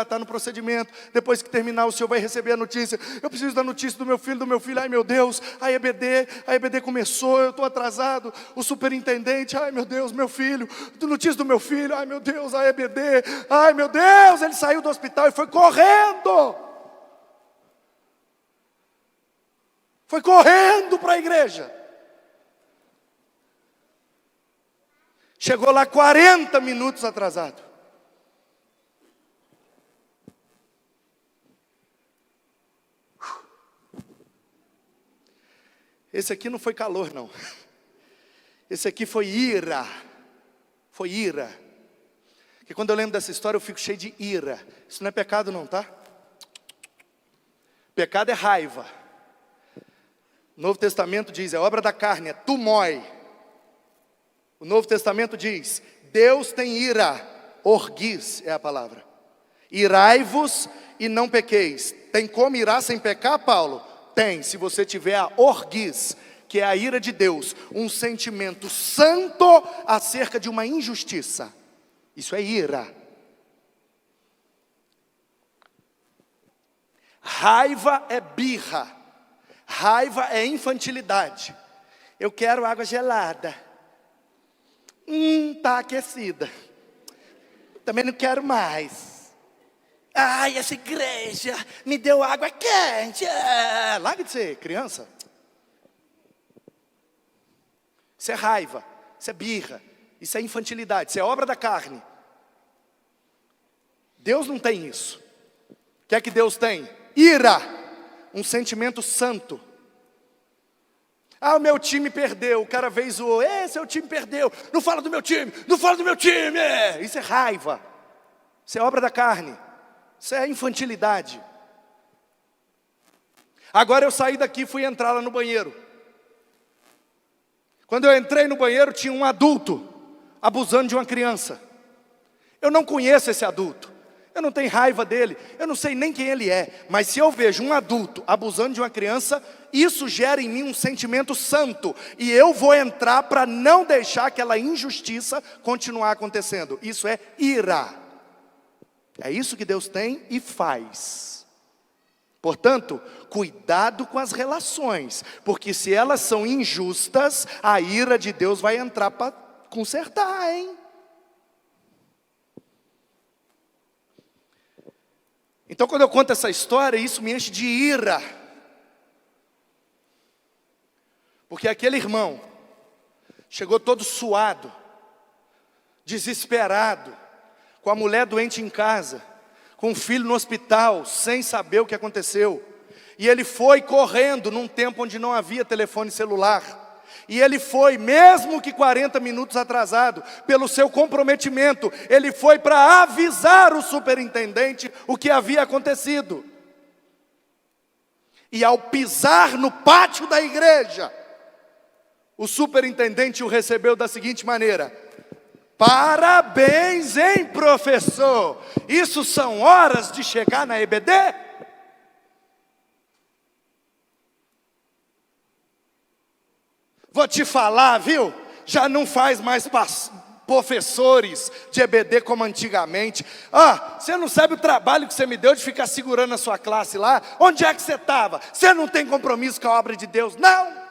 Speaker 1: está no procedimento. Depois que terminar, o senhor vai receber a notícia. Eu preciso da notícia do meu filho, ai meu Deus, a EBD começou, eu estou atrasado. O superintendente, ai meu Deus, meu filho, notícia do meu filho, ai meu Deus, a EBD, ai meu Deus. Ele saiu do hospital e foi correndo. Foi correndo para a igreja. Chegou lá 40 minutos atrasado. Esse aqui não foi calor, não. Esse aqui foi ira. Foi ira. Porque quando eu lembro dessa história, eu fico cheio de ira. Isso não é pecado não, tá? Pecado é raiva. O Novo Testamento diz, é obra da carne, é tumoi. O Novo Testamento diz, Deus tem ira. Orgis é a palavra. Irai-vos e não pequeis. Tem como irar sem pecar, Paulo? Tem, se você tiver a orgis, que é a ira de Deus, um sentimento santo acerca de uma injustiça. Isso é ira. Raiva é birra. Raiva é infantilidade. Eu quero água gelada. Tá aquecida. Também não quero mais. Ai, essa igreja me deu água quente. Larga de ser criança. Isso é raiva, isso é birra, isso é infantilidade, isso é obra da carne. Deus não tem isso. O que é que Deus tem? Ira, um sentimento santo. Ah, o meu time perdeu, o cara veio e zoou, seu time perdeu, não fala do meu time, não fala do meu time. Isso é raiva, isso é obra da carne, isso é infantilidade. Agora eu saí daqui e fui entrar lá no banheiro. Quando eu entrei no banheiro, tinha um adulto abusando de uma criança. Eu não conheço esse adulto, eu não tenho raiva dele, eu não sei nem quem ele é. Mas se eu vejo um adulto abusando de uma criança, isso gera em mim um sentimento santo. E eu vou entrar para não deixar aquela injustiça continuar acontecendo. Isso é ira. É isso que Deus tem e faz. Portanto, cuidado com as relações, porque se elas são injustas, a ira de Deus vai entrar para consertar, hein? Então, quando eu conto essa história, isso me enche de ira. Porque aquele irmão chegou todo suado, desesperado, com a mulher doente em casa, com o filho no hospital, sem saber o que aconteceu. E ele foi correndo num tempo onde não havia telefone celular. E ele foi, mesmo que 40 minutos atrasado, pelo seu comprometimento, ele foi para avisar o superintendente o que havia acontecido. E ao pisar no pátio da igreja, o superintendente o recebeu da seguinte maneira: parabéns, hein, professor? Isso são horas de chegar na EBD? Vou te falar, viu? Já não faz mais professores de EBD como antigamente. Você não sabe o trabalho que você me deu de ficar segurando a sua classe lá? Onde é que você estava? Você não tem compromisso com a obra de Deus, não?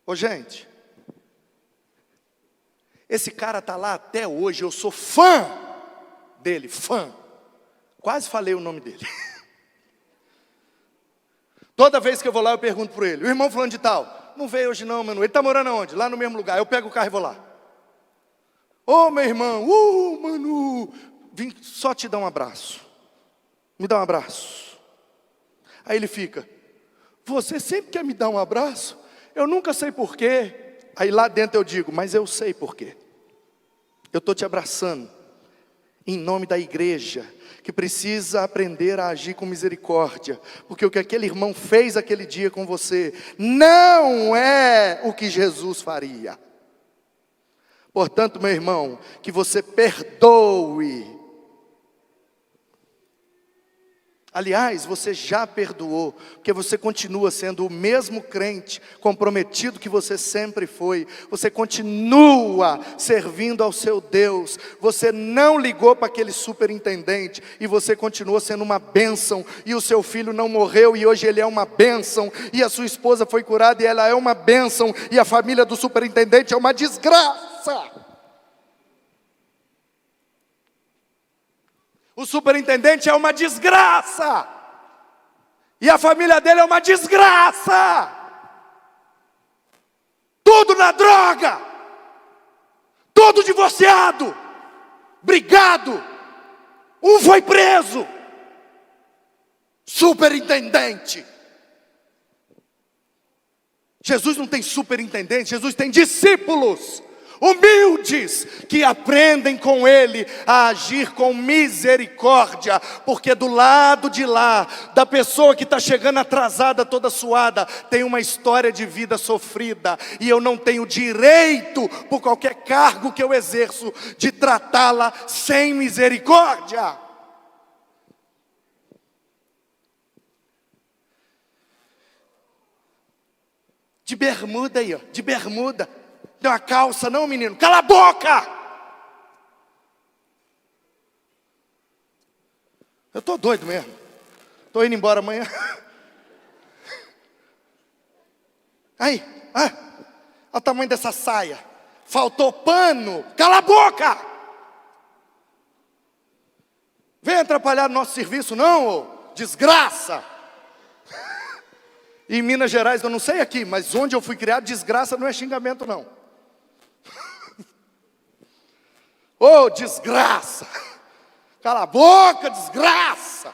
Speaker 1: Ô gente, esse cara está lá até hoje, eu sou fã dele, fã. Quase falei o nome dele. Toda vez que eu vou lá eu pergunto para ele: o irmão fulano de tal, não veio hoje não, mano. Ele está morando aonde? Lá no mesmo lugar. Eu pego o carro e vou lá. Ô meu irmão, mano, vim só te dar um abraço. Me dá um abraço. Aí ele fica: você sempre quer me dar um abraço? Eu nunca sei porquê. Aí lá dentro eu digo: mas eu sei porquê. Eu estou te abraçando em nome da igreja, que precisa aprender a agir com misericórdia, porque o que aquele irmão fez aquele dia com você, não é o que Jesus faria. Portanto, meu irmão, que você perdoe. Aliás, você já perdoou, porque você continua sendo o mesmo crente comprometido que você sempre foi. Você continua servindo ao seu Deus. Você não ligou para aquele superintendente e você continua sendo uma bênção. E o seu filho não morreu e hoje ele é uma bênção. E a sua esposa foi curada e ela é uma bênção. E a família do superintendente é uma desgraça. O superintendente é uma desgraça. E a família dele é uma desgraça. Tudo na droga. Tudo divorciado. Brigado. Um foi preso. Superintendente. Jesus não tem superintendente, Jesus tem discípulos humildes que aprendem com Ele a agir com misericórdia, porque do lado de lá, da pessoa que está chegando atrasada, toda suada, tem uma história de vida sofrida, e eu não tenho direito, por qualquer cargo que eu exerço, de tratá-la sem misericórdia. De bermuda aí, ó, de bermuda. Deu uma calça, não, menino? Cala a boca! Eu tô doido mesmo. Tô indo embora amanhã. Aí, olha o tamanho dessa saia. Faltou pano. Cala a boca! Vem atrapalhar no nosso serviço, não, ô desgraça! Em Minas Gerais, eu não sei aqui, mas onde eu fui criado, desgraça não é xingamento, não. Ô, desgraça! Cala a boca, desgraça!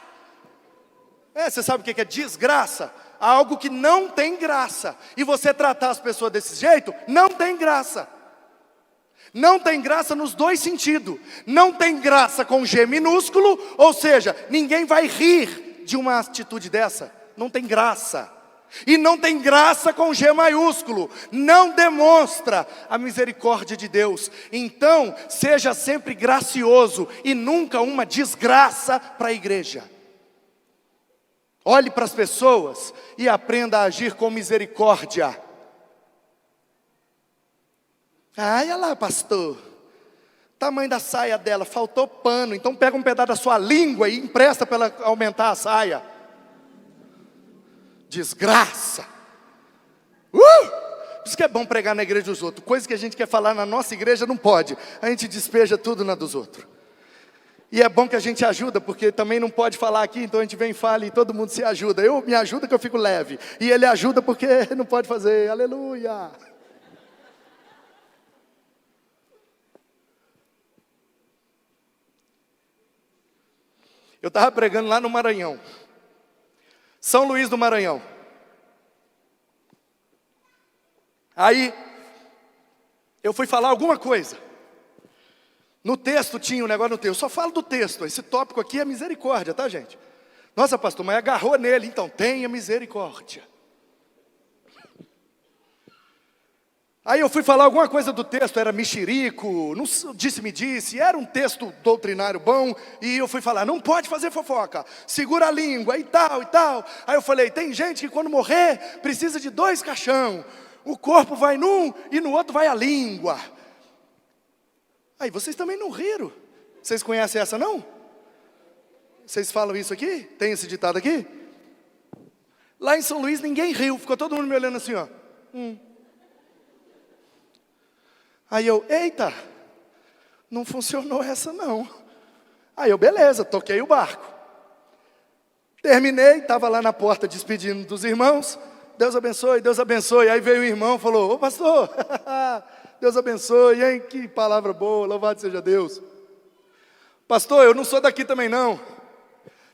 Speaker 1: Você sabe o que é desgraça? Algo que não tem graça. E você tratar as pessoas desse jeito, não tem graça. Não tem graça nos dois sentidos. Não tem graça com G minúsculo, ou seja, ninguém vai rir de uma atitude dessa. Não tem graça. E não tem graça com G maiúsculo, não demonstra a misericórdia de Deus. Então, seja sempre gracioso e nunca uma desgraça para a igreja. Olhe para as pessoas e aprenda a agir com misericórdia. Olha lá, pastor, tamanho da saia dela, faltou pano, então pega um pedaço da sua língua e empresta para ela aumentar a saia. Desgraça. Por isso que é bom pregar na igreja dos outros. Coisa que a gente quer falar na nossa igreja não pode. A gente despeja tudo na dos outros. E é bom que a gente ajuda, porque também não pode falar aqui, então a gente vem e fala e todo mundo se ajuda. Eu me ajuda que eu fico leve. E ele ajuda porque não pode fazer. Aleluia. Eu estava pregando lá no Maranhão. São Luís do Maranhão. Aí, eu fui falar alguma coisa. No texto tinha um negócio no texto. Eu só falo do texto. Esse tópico aqui é misericórdia, tá, gente? Nossa, pastor, mas agarrou nele. Então, tenha misericórdia. Aí eu fui falar alguma coisa do texto, era mexerico, não disse-me disse, era um texto doutrinário bom, e eu fui falar, não pode fazer fofoca, segura a língua, e tal, e tal. Aí eu falei, tem gente que quando morrer, precisa de 2 caixão, o corpo vai num e no outro vai a língua. Aí vocês também não riram, vocês conhecem essa não? Vocês falam isso aqui? Tem esse ditado aqui? Lá em São Luís ninguém riu, ficou todo mundo me olhando assim, ó. Aí eu, eita, não funcionou essa não. Aí eu, beleza, toquei o barco. Terminei, estava lá na porta despedindo dos irmãos. Deus abençoe, Deus abençoe. Aí veio o irmão e falou, ô pastor, Deus abençoe, hein? Que palavra boa, louvado seja Deus. Pastor, eu não sou daqui também não.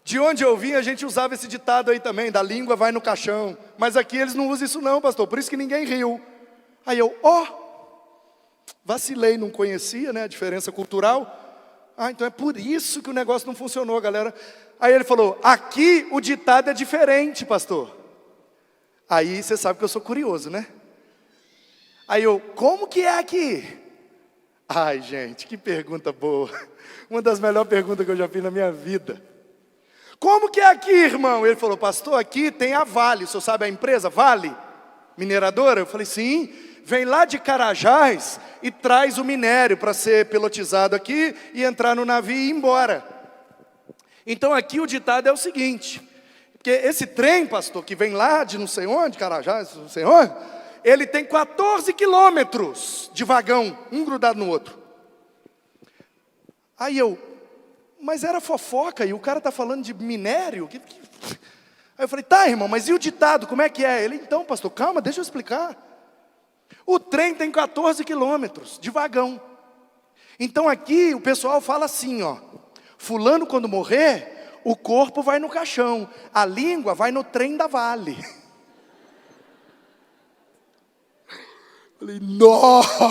Speaker 1: De onde eu vim a gente usava esse ditado aí também, da língua vai no caixão. Mas aqui eles não usam isso não, pastor, por isso que ninguém riu. Aí eu, vacilei, não conhecia, né, a diferença cultural. Então é por isso que o negócio não funcionou, galera. Aí ele falou, aqui o ditado é diferente, pastor. Aí você sabe que eu sou curioso, né? Aí eu, como que é aqui? Ai, gente, que pergunta boa. Uma das melhores perguntas que eu já fiz na minha vida. Como que é aqui, irmão? Ele falou, pastor, aqui tem a Vale. O senhor sabe a empresa Vale? Mineradora? Eu falei, sim. Vem lá de Carajás e traz o minério para ser pelotizado aqui e entrar no navio e ir embora. Então aqui o ditado é o seguinte, porque esse trem, pastor, que vem lá de não sei onde, Carajás, não sei onde, ele tem 14 quilômetros de vagão, um grudado no outro. Aí eu, mas era fofoca e o cara está falando de minério? Aí eu falei, tá, irmão, mas e o ditado, como é que é? Ele, então, pastor, calma, deixa eu explicar. O trem tem 14 quilômetros de vagão. Então aqui o pessoal fala assim, ó. Fulano, quando morrer, o corpo vai no caixão, a língua vai no trem da Vale. Falei, nossa,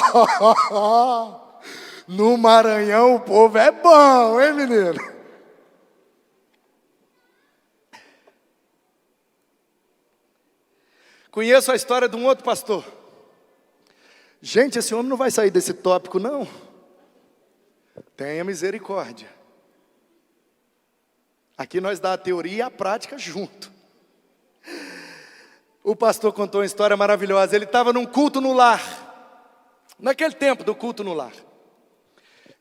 Speaker 1: no Maranhão o povo é bom, hein, menino? Conheço a história de um outro pastor. Gente, esse homem não vai sair desse tópico, não. Tenha misericórdia. Aqui nós dá a teoria e a prática junto. O pastor contou uma história maravilhosa. Ele estava num culto no lar. Naquele tempo do culto no lar.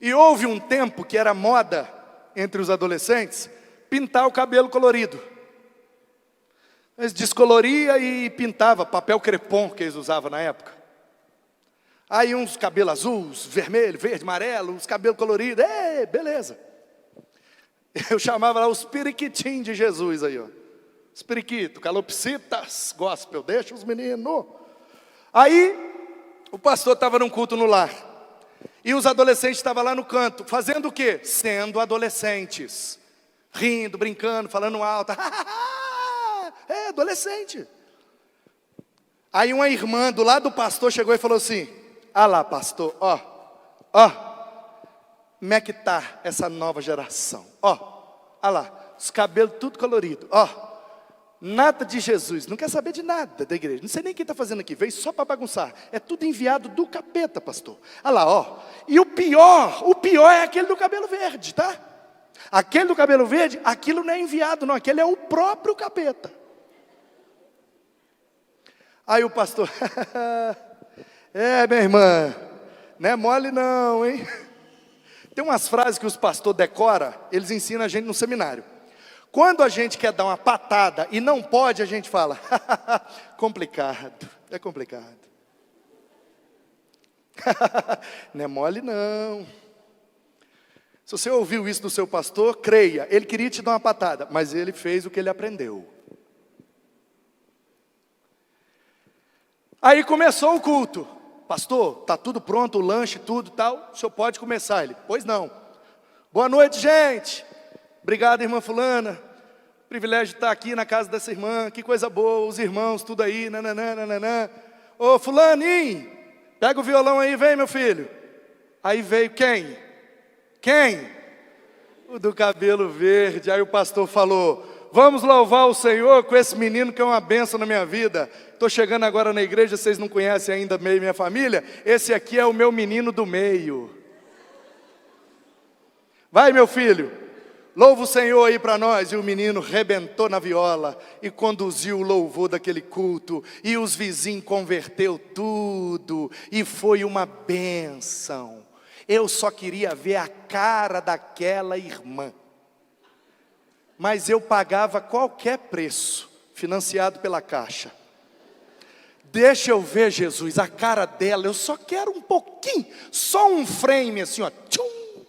Speaker 1: E houve um tempo que era moda entre os adolescentes pintar o cabelo colorido. Eles descoloria e pintava, papel crepom que eles usavam na época. Aí uns cabelos azuis, vermelho, verde, amarelo, uns cabelos coloridos, beleza. Eu chamava lá os periquitim de Jesus aí, ó. Os periquitos, calopsitas, gospel, deixa os meninos. Aí, o pastor estava num culto no lar. E os adolescentes estavam lá no canto, fazendo o quê? Sendo adolescentes. Rindo, brincando, falando alto. É, adolescente. Aí uma irmã do lado do pastor chegou e falou assim: ah lá, pastor, ó, como é que tá essa nova geração? Ó lá, os cabelos tudo colorido, nada de Jesus, não quer saber de nada da igreja, não sei nem quem está fazendo aqui, veio só para bagunçar, é tudo enviado do capeta, pastor. Ah lá, e o pior é aquele do cabelo verde, tá? Aquele do cabelo verde, aquilo não é enviado não, aquele é o próprio capeta. Aí o pastor, minha irmã, não é mole não, hein? Tem umas frases que os pastores decoram, eles ensinam a gente no seminário. Quando a gente quer dar uma patada e não pode, a gente fala, complicado, é complicado. Não é mole não. Se você ouviu isso do seu pastor, creia, ele queria te dar uma patada, mas ele fez o que ele aprendeu. Aí começou o culto. Pastor, está tudo pronto, o lanche, tudo tal, o senhor pode começar. Ele, pois não. Boa noite, gente. Obrigado, irmã fulana. Privilégio de estar aqui na casa dessa irmã, que coisa boa, os irmãos, tudo aí, nananã. Ô fulaninho, pega o violão aí, vem meu filho. Aí veio quem? O do cabelo verde. Aí o pastor falou, vamos louvar o Senhor com esse menino que é uma bênção na minha vida. Estou chegando agora na igreja, vocês não conhecem ainda meio minha família. Esse aqui é o meu menino do meio. Vai meu filho, louva o Senhor aí para nós. E o menino rebentou na viola e conduziu o louvor daquele culto. E os vizinhos converteu tudo. E foi uma bênção. Eu só queria ver a cara daquela irmã. Mas eu pagava qualquer preço, financiado pela Caixa. Deixa eu ver, Jesus, a cara dela, eu só quero um pouquinho, só um frame assim, ó, tchum,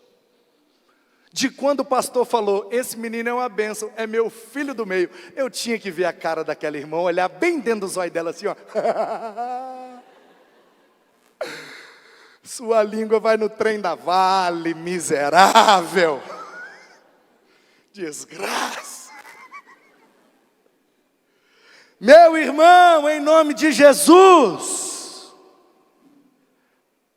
Speaker 1: de quando o pastor falou, esse menino é uma bênção, é meu filho do meio. Eu tinha que ver a cara daquela irmã, olhar bem dentro dos olhos dela assim, ó. Sua língua vai no trem da Vale, miserável. Desgraça. Meu irmão, em nome de Jesus,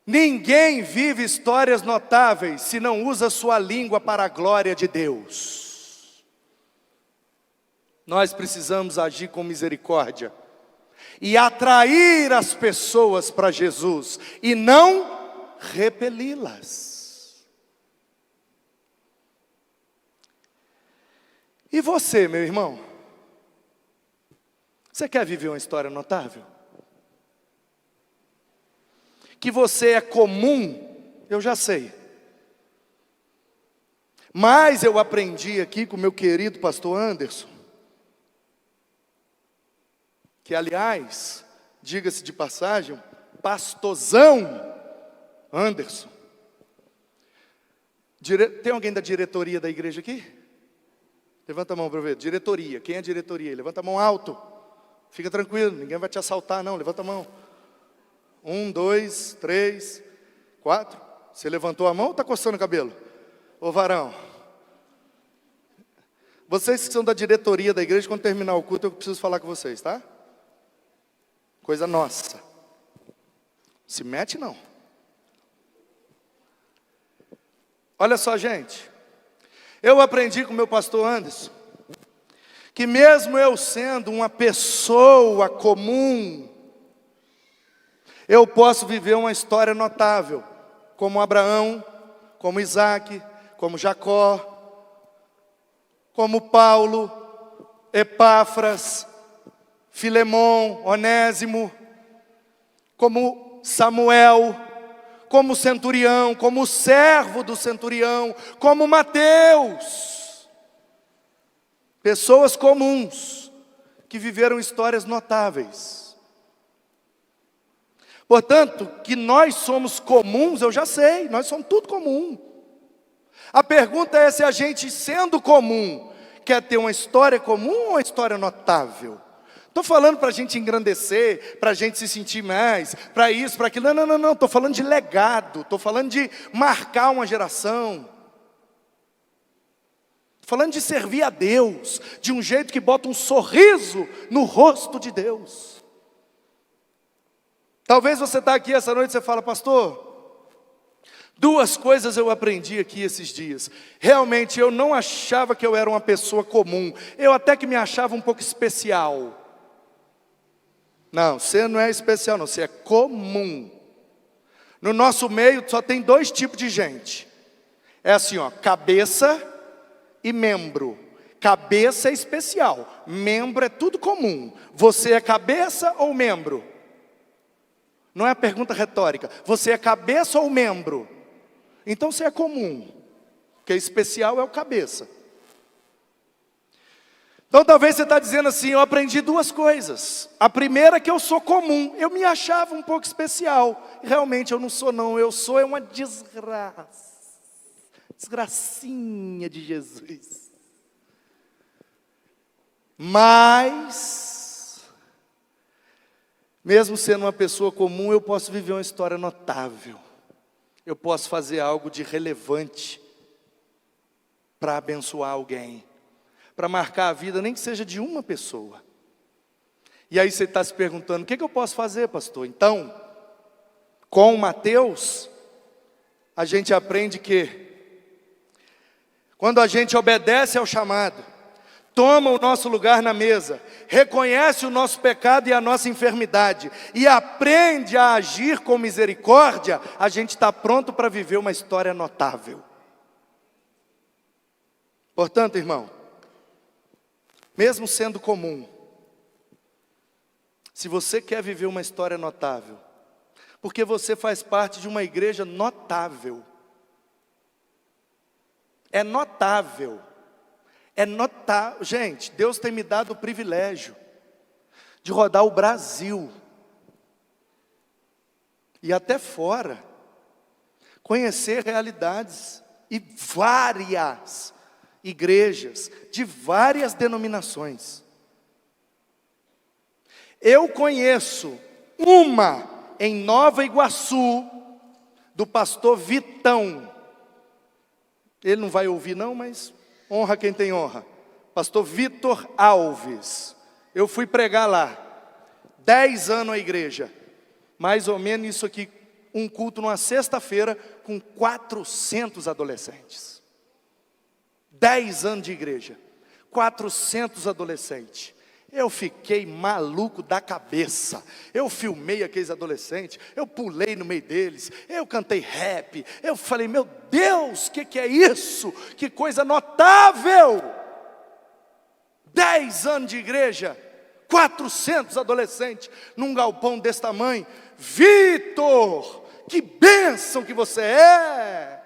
Speaker 1: ninguém vive histórias notáveis se não usa sua língua para a glória de Deus. Nós precisamos agir com misericórdia e atrair as pessoas para Jesus e não repeli-las. E você, meu irmão? Você quer viver uma história notável? Que você é comum, eu já sei. Mas eu aprendi aqui com o meu querido pastor Anderson, que aliás, diga-se de passagem, pastorzão Anderson. Tem alguém da diretoria da igreja aqui? Levanta a mão para ver. Diretoria, quem é a diretoria? Levanta a mão alto. Fica tranquilo, ninguém vai te assaltar não, levanta a mão. 1, 2, 3, 4. Você levantou a mão ou está coçando o cabelo? Ô varão, Vocês que são da diretoria da igreja, quando terminar o culto, eu preciso falar com vocês, tá? Coisa nossa. Se mete não. Olha só, gente. Eu aprendi com o meu pastor Anderson, que mesmo eu sendo uma pessoa comum, eu posso viver uma história notável, como Abraão, como Isaac, como Jacó, como Paulo, Epáfras, Filemão, Onésimo, como Samuel, como centurião, como servo do centurião, como Mateus. Pessoas comuns que viveram histórias notáveis. Portanto, que nós somos comuns, eu já sei, nós somos tudo comum. A pergunta é se a gente, sendo comum, quer ter uma história comum ou uma história notável? Estou falando para a gente engrandecer, para a gente se sentir mais, para isso, para aquilo. Não. Estou falando de legado, estou falando de marcar uma geração. Estou falando de servir a Deus, de um jeito que bota um sorriso no rosto de Deus. Talvez você está aqui essa noite e você fala, pastor, duas coisas eu aprendi aqui esses dias. Realmente eu não achava que eu era uma pessoa comum, eu até que me achava um pouco especial. Não, você não é especial não, você é comum. No nosso meio só tem dois tipos de gente. É assim, ó, cabeça e membro. Cabeça é especial, membro é tudo comum. Você é cabeça ou membro? Não é a pergunta retórica. Você é cabeça ou membro? Então você é comum, porque especial é o cabeça. Então talvez você está dizendo assim, eu aprendi duas coisas. A primeira é que eu sou comum, eu me achava um pouco especial. Realmente eu não sou não, eu sou uma desgraça. Desgracinha de Jesus. Mas, mesmo sendo uma pessoa comum, eu posso viver uma história notável. Eu posso fazer algo de relevante para abençoar alguém, para marcar a vida, nem que seja de uma pessoa. E aí você está se perguntando, o que eu posso fazer, pastor? Então, com Mateus, a gente aprende que, quando a gente obedece ao chamado, toma o nosso lugar na mesa, reconhece o nosso pecado e a nossa enfermidade, e aprende a agir com misericórdia, a gente está pronto para viver uma história notável. Portanto, irmão, mesmo sendo comum, se você quer viver uma história notável, porque você faz parte de uma igreja notável, é notável, gente, Deus tem me dado o privilégio de rodar o Brasil, e até fora, conhecer realidades, e várias igrejas, de várias denominações. Eu conheço uma em Nova Iguaçu, do pastor Vitão. Ele não vai ouvir não, mas honra quem tem honra. Pastor Vitor Alves. Eu fui pregar lá, 10 anos a igreja, mais ou menos isso aqui, um culto numa sexta-feira, com 400 adolescentes. 10 anos de igreja, 400 adolescentes. Eu fiquei maluco da cabeça. Eu filmei aqueles adolescentes, eu pulei no meio deles, eu cantei rap. Eu falei, meu Deus, o que é isso? Que coisa notável! 10 anos de igreja, 400 adolescentes, num galpão desse tamanho. Vitor, que bênção que você é!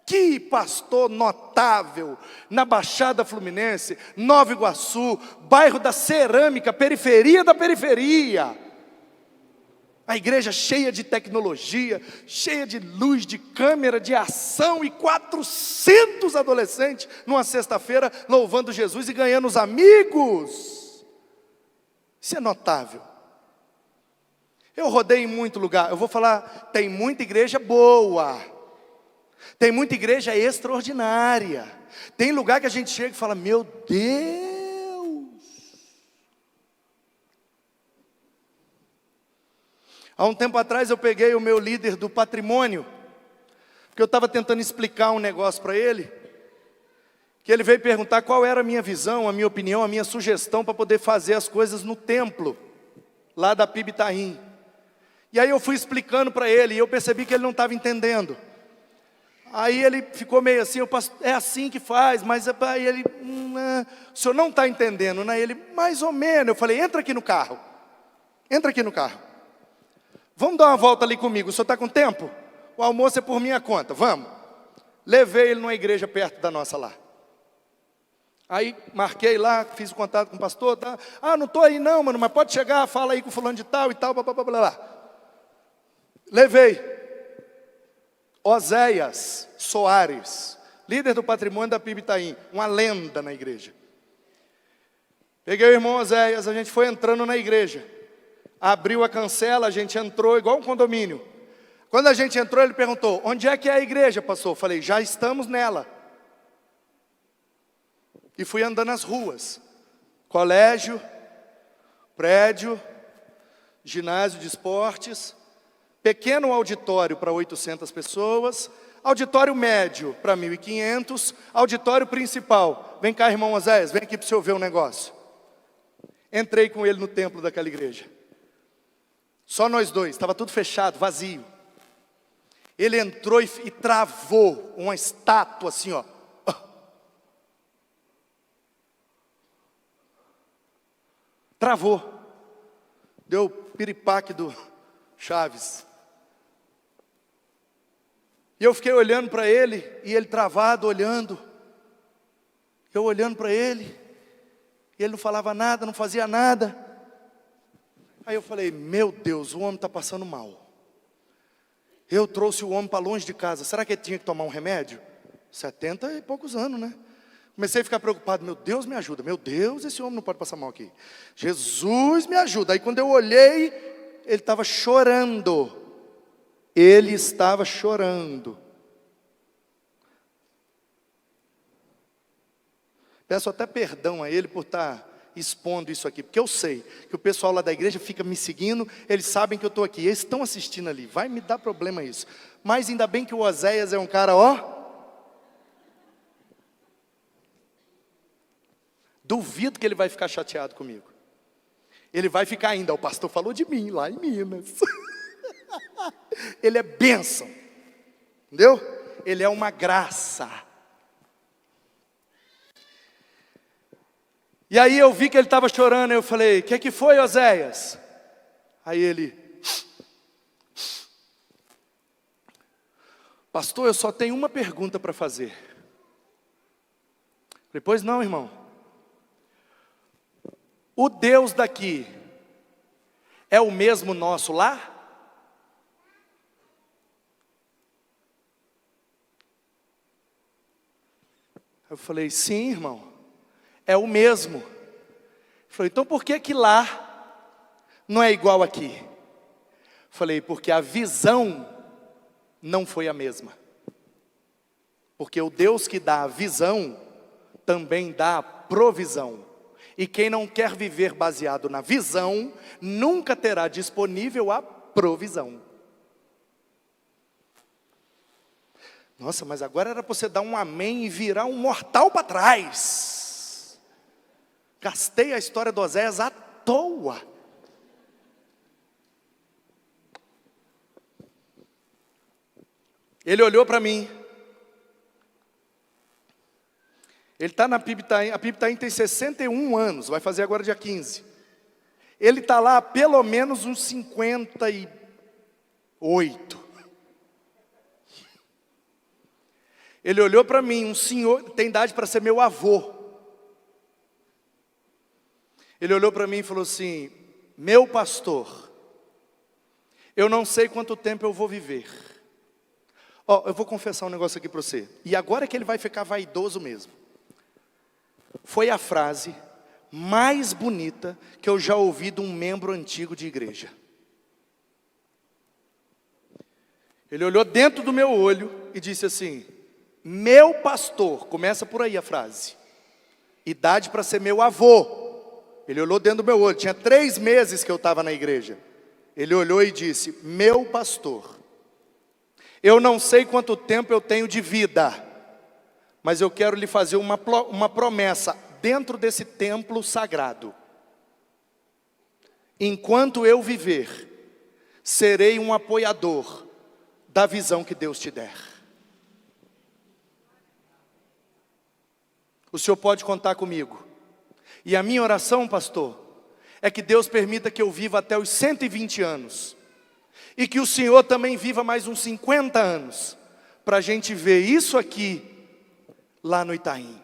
Speaker 1: Que pastor notável, na Baixada Fluminense, Nova Iguaçu, bairro da Cerâmica, periferia da periferia. A igreja cheia de tecnologia, cheia de luz, de câmera, de ação, e 400 adolescentes numa sexta-feira louvando Jesus e ganhando os amigos. Isso é notável. Eu rodei em muito lugar, eu vou falar, tem muita igreja boa, Tem muita igreja extraordinária. Tem lugar que a gente chega e fala, meu Deus. Há um tempo atrás eu peguei o meu líder do patrimônio, porque eu estava tentando explicar um negócio para ele, que ele veio perguntar qual era a minha visão, a minha opinião, a minha sugestão para poder fazer as coisas no templo, lá da PIB Itaim. E aí eu fui explicando para ele, e eu percebi que ele não estava entendendo. Aí ele ficou meio assim, é assim que faz, mas aí ele, o senhor não está entendendo, né? Ele, mais ou menos. Eu falei, entra aqui no carro, vamos dar uma volta ali comigo, o senhor está com tempo? O almoço é por minha conta, vamos. Levei ele numa igreja perto da nossa lá. Aí marquei lá, fiz o contato com o pastor, tá? Não estou aí não, mano, mas pode chegar, fala aí com fulano de tal e tal, blá, blá, blá, blá. Levei. Oséias Soares, líder do patrimônio da PIB Itaim, uma lenda na igreja. Peguei o irmão Oséias, a gente foi entrando na igreja. Abriu a cancela, a gente entrou igual um condomínio. Quando a gente entrou, ele perguntou, onde é que é a igreja, pastor? Eu falei, já estamos nela. E fui andando nas ruas. Colégio, prédio, ginásio de esportes, pequeno auditório para 800 pessoas, auditório médio para 1.500, auditório principal. Vem cá, irmão Oséias, vem aqui para o senhor ver um negócio. Entrei com ele no templo daquela igreja. Só nós dois, estava tudo fechado, vazio. Ele entrou e travou uma estátua assim, ó. Travou. Deu o piripaque do Chaves. E eu fiquei olhando para ele, e ele travado, olhando. Eu olhando para ele, e ele não falava nada, não fazia nada. Aí eu falei, meu Deus, o homem está passando mal. Eu trouxe o homem para longe de casa, será que ele tinha que tomar um remédio? 70 e poucos anos, né? Comecei a ficar preocupado, meu Deus me ajuda, meu Deus, esse homem não pode passar mal aqui. Jesus me ajuda. Aí quando eu olhei, ele estava chorando. Ele estava chorando. Peço até perdão a ele por estar expondo isso aqui, porque eu sei que o pessoal lá da igreja fica me seguindo, eles sabem que eu estou aqui, eles estão assistindo ali, vai me dar problema isso. Mas ainda bem que o Oséias é um cara, duvido que ele vai ficar chateado comigo. Ele vai ficar ainda, o pastor falou de mim lá em Minas. Ele é bênção, entendeu? Ele é uma graça. E aí eu vi que ele estava chorando, eu falei, o que foi, Oséias? Aí ele, pastor, eu só tenho uma pergunta para fazer. Falei, pois não, irmão. O Deus daqui é o mesmo nosso lá? Eu falei, sim, irmão, é o mesmo. Ele falou, então por que que lá não é igual aqui? Eu falei, porque a visão não foi a mesma. Porque o Deus que dá a visão, também dá a provisão. E quem não quer viver baseado na visão, nunca terá disponível a provisão. Nossa, mas agora era para você dar um amém e virar um mortal para trás. Gastei a história do Oséias à toa. Ele olhou para mim. Ele está na PIB Itaim, a PIB Itaim tem 61 anos, vai fazer agora dia 15. Ele está lá há pelo menos uns 58. Ele olhou para mim, um senhor, tem idade para ser meu avô. Ele olhou para mim e falou assim, meu pastor, eu não sei quanto tempo eu vou viver. Eu vou confessar um negócio aqui para você. E agora é que ele vai ficar vaidoso mesmo. Foi a frase mais bonita que eu já ouvi de um membro antigo de igreja. Ele olhou dentro do meu olho e disse assim: meu pastor, começa por aí a frase, idade para ser meu avô. Ele olhou dentro do meu olho, tinha 3 meses que eu estava na igreja. Ele olhou e disse: meu pastor, eu não sei quanto tempo eu tenho de vida, mas eu quero lhe fazer uma promessa dentro desse templo sagrado. Enquanto eu viver, serei um apoiador da visão que Deus te der. O senhor pode contar comigo. E a minha oração, pastor, é que Deus permita que eu viva até os 120 anos. E que o senhor também viva mais uns 50 anos. Para a gente ver isso aqui, lá no Itaim.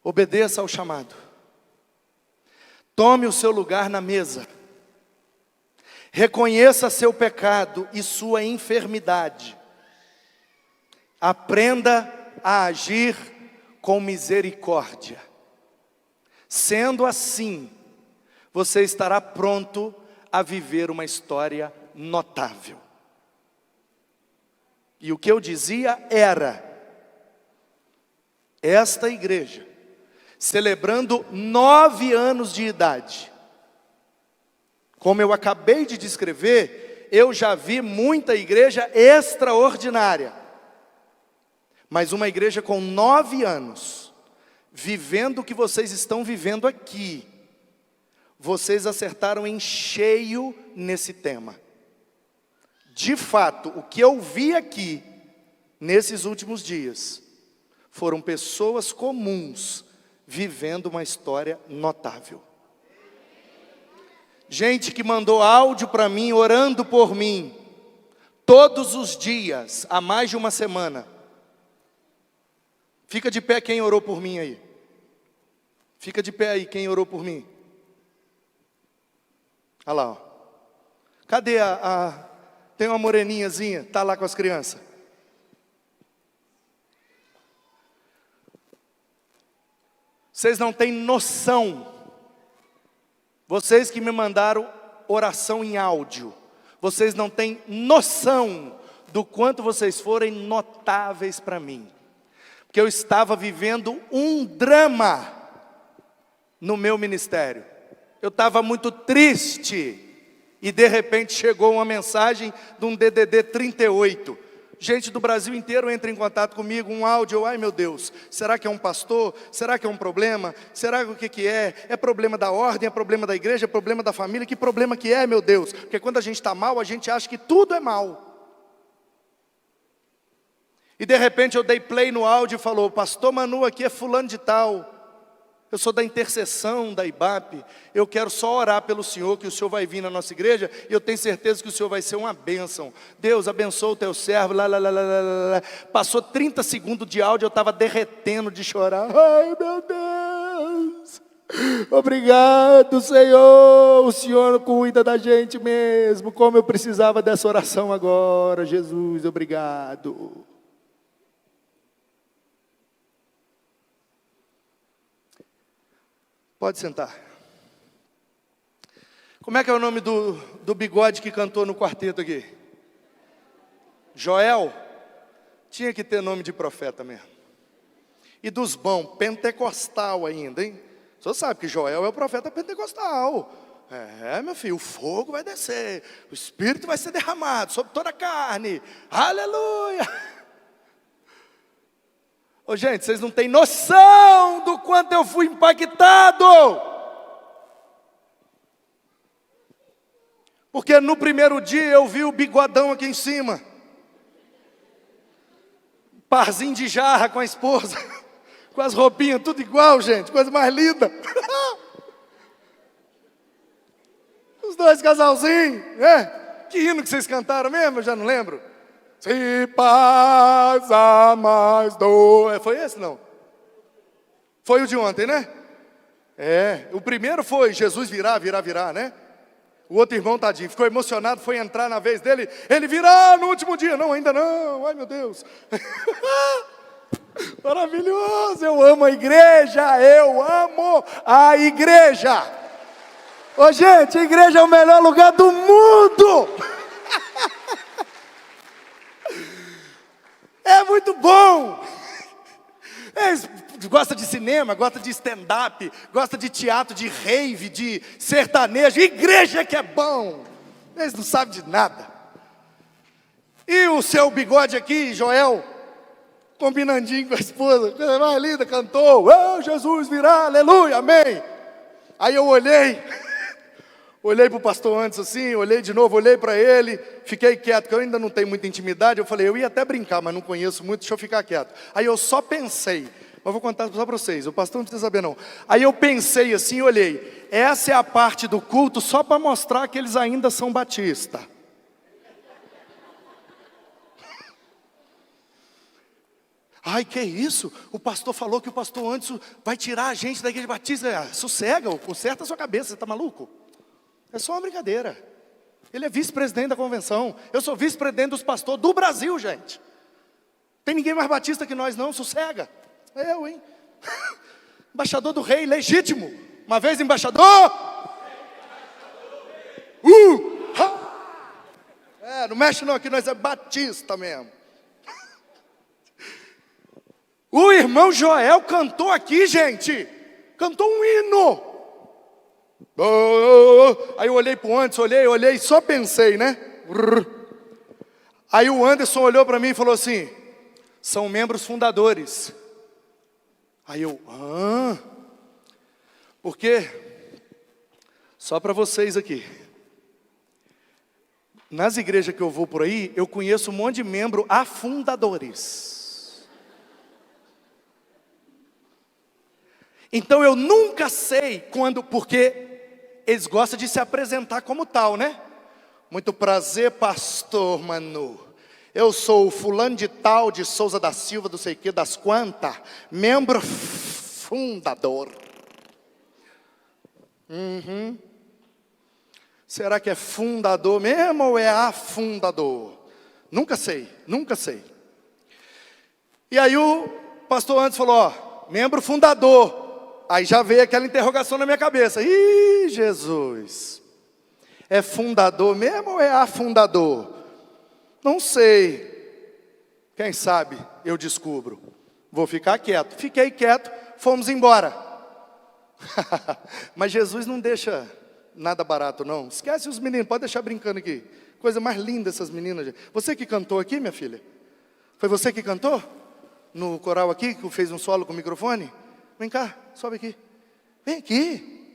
Speaker 1: Obedeça ao chamado. Tome o seu lugar na mesa. Reconheça seu pecado e sua enfermidade. Aprenda a agir com misericórdia. Sendo assim, você estará pronto a viver uma história notável. E o que eu dizia era: esta igreja, celebrando 9 anos de idade, como eu acabei de descrever, eu já vi muita igreja extraordinária, mas uma igreja com 9 anos, vivendo o que vocês estão vivendo aqui, vocês acertaram em cheio nesse tema. De fato, o que eu vi aqui, nesses últimos dias, foram pessoas comuns, vivendo uma história notável. Gente que mandou áudio para mim, orando por mim, todos os dias, há mais de uma semana. Fica de pé quem orou por mim aí. Fica de pé aí quem orou por mim. Olha lá, ó. Cadê tem uma moreninhazinha, está lá com as crianças. Vocês não têm noção. Vocês que me mandaram oração em áudio, vocês não têm noção do quanto vocês forem notáveis para mim. Porque eu estava vivendo um drama no meu ministério. Eu estava muito triste. E de repente chegou uma mensagem de um DDD 38. Gente do Brasil inteiro entra em contato comigo, um áudio, ai meu Deus, será que é um pastor? Será que é um problema? Será que o que é? É problema da ordem, é problema da igreja, é problema da família? Que problema que é, meu Deus? Porque quando a gente está mal, a gente acha que tudo é mal. E de repente eu dei play no áudio e falou: pastor Manu aqui é fulano de tal. Eu sou da intercessão da IBAP, eu quero só orar pelo senhor, que o senhor vai vir na nossa igreja, e eu tenho certeza que o senhor vai ser uma bênção. Deus abençoe o teu servo, Passou 30 segundos de áudio, eu estava derretendo de chorar. Ai meu Deus, obrigado Senhor, o senhor cuida da gente mesmo, como eu precisava dessa oração agora, Jesus, obrigado. Pode sentar. Como é que é o nome do bigode que cantou no quarteto aqui? Joel? Tinha que ter nome de profeta mesmo. E dos bons, pentecostal ainda, hein? O senhor sabe que Joel é o profeta pentecostal. É, meu filho, o fogo vai descer, o Espírito vai ser derramado sobre toda a carne. Aleluia! Ô gente, vocês não têm noção do quanto eu fui impactado. Porque no primeiro dia eu vi o bigodão aqui em cima. Parzinho de jarra com a esposa. Com as roupinhas, tudo igual, gente. Coisa mais linda. Os 2 casalzinhos, né? Que hino que vocês cantaram mesmo? Eu já não lembro. Se paz a mais dor. Foi esse não? Foi o de ontem, né? O primeiro foi Jesus virá, né? O outro irmão, tadinho, ficou emocionado, foi entrar na vez dele. Ele virá no último dia. Não, ainda não, ai meu Deus. Maravilhoso, eu amo a igreja, eu amo a igreja. Ô gente, a igreja é o melhor lugar do mundo. É muito bom. Gosta de cinema, gosta de stand-up, gosta de teatro, de rave, de sertanejo. Igreja que é bom. Eles não sabem de nada. E o seu bigode aqui, Joel, combinandinho com a esposa, coisa mais linda, cantou, oh, Jesus virá, aleluia, amém. Aí eu olhei para o pastor antes assim, olhei de novo, olhei para ele, fiquei quieto, porque eu ainda não tenho muita intimidade. Eu falei, eu ia até brincar, mas não conheço muito, deixa eu ficar quieto. Aí eu só pensei, mas vou contar só para vocês, o pastor não precisa saber não. Aí eu pensei assim, olhei, essa é a parte do culto só para mostrar que eles ainda são batistas. Ai, que isso? O pastor falou que o pastor Anderson vai tirar a gente da igreja batista. Sossega, conserta a sua cabeça, você está maluco? É só uma brincadeira. Ele é vice-presidente da convenção. Eu sou vice-presidente dos pastores do Brasil, gente. Tem ninguém mais batista que nós não, sossega. Eu, hein? Embaixador do rei, legítimo. Uma vez embaixador. Não mexe não, aqui nós é batista mesmo. O irmão Joel cantou aqui, gente. Cantou um hino. Aí eu olhei para o Anderson, olhei, só pensei, né? Aí o Anderson olhou para mim e falou assim, são membros fundadores. Aí eu, porque, só para vocês aqui, nas igrejas que eu vou por aí, eu conheço um monte de membro afundadores. Então eu nunca sei quando, porque eles gostam de se apresentar como tal, né? Muito prazer, pastor Manu. Eu sou o fulano de tal, de Souza da Silva, não sei o que, das quantas, membro fundador. Será que é fundador mesmo ou é afundador? Nunca sei, nunca sei. E aí o pastor Anderson falou, ó, membro fundador. Aí já veio aquela interrogação na minha cabeça. Ih, Jesus, é fundador mesmo ou é afundador? Não sei. Quem sabe eu descubro. Vou ficar quieto. Fiquei quieto, fomos embora. Mas Jesus não deixa nada barato não. Esquece os meninos, pode deixar brincando aqui. Coisa mais linda essas meninas. Você que cantou aqui, minha filha? Foi você que cantou? No coral aqui, que fez um solo com o microfone? Vem cá, sobe aqui. Vem aqui.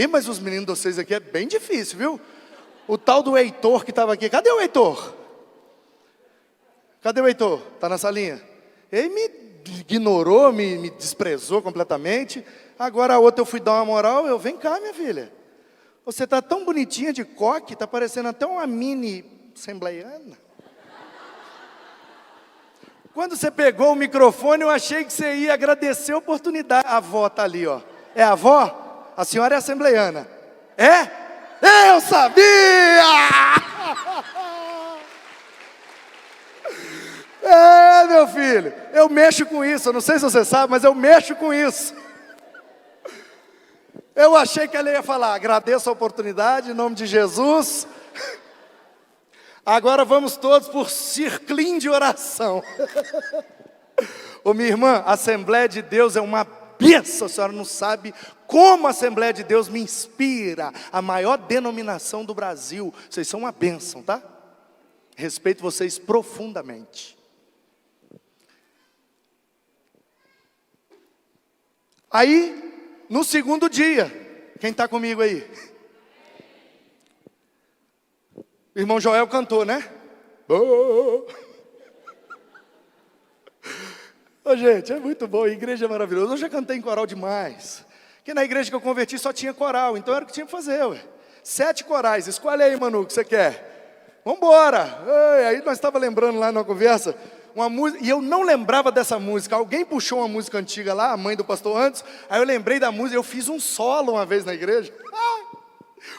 Speaker 1: Mas os meninos de vocês aqui é bem difícil, viu? O tal do Heitor que estava aqui. Cadê o Heitor? Cadê o Heitor? Está na salinha? Ele me ignorou, me desprezou completamente. Agora a outra eu fui dar uma moral. Vem cá, minha filha. Você está tão bonitinha de coque, está parecendo até uma mini assembleiana. Quando você pegou o microfone, eu achei que você ia agradecer a oportunidade. A avó está ali, ó. É a avó? A senhora é assembleiana. É? Eu sabia! É, meu filho. Eu mexo com isso. Eu não sei se você sabe, mas eu mexo com isso. Eu achei que ela ia falar, agradeço a oportunidade, em nome de Jesus. Agora vamos todos por circlinho de oração. Ô minha irmã, a Assembleia de Deus é uma bênção. A senhora não sabe como a Assembleia de Deus me inspira. A maior denominação do Brasil. Vocês são uma bênção, tá? Respeito vocês profundamente. Aí, no segundo dia, quem está comigo aí? O irmão Joel cantou, né? Ô, gente, é muito bom, a igreja é maravilhosa. Eu já cantei em coral demais. Porque na igreja que eu converti só tinha coral, então era o que tinha que fazer, ué. 7 corais, escolhe aí, Manu, o que você quer. Vamos embora. Aí nós estávamos lembrando lá na conversa, uma música, e eu não lembrava dessa música. Alguém puxou uma música antiga lá, a mãe do pastor Anderson, aí eu lembrei da música, eu fiz um solo uma vez na igreja.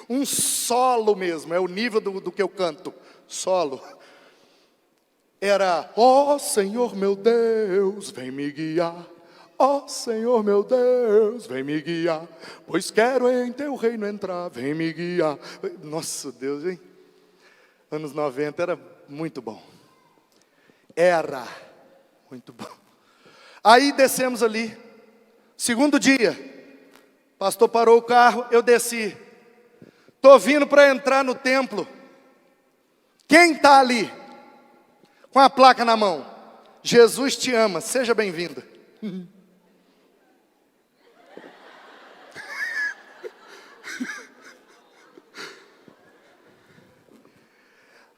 Speaker 1: Um solo mesmo, é o nível do que eu canto, solo. era: ó Senhor meu Deus, vem me guiar. Ó Senhor meu Deus, vem me guiar, pois quero em teu reino entrar, vem me guiar. Nossa Deus, hein? Anos 90 era muito bom. Era muito bom. Aí descemos ali. Segundo dia, o pastor parou o carro, eu desci. Estou vindo para entrar no templo. Quem está ali? Com a placa na mão. Jesus te ama, seja bem-vinda.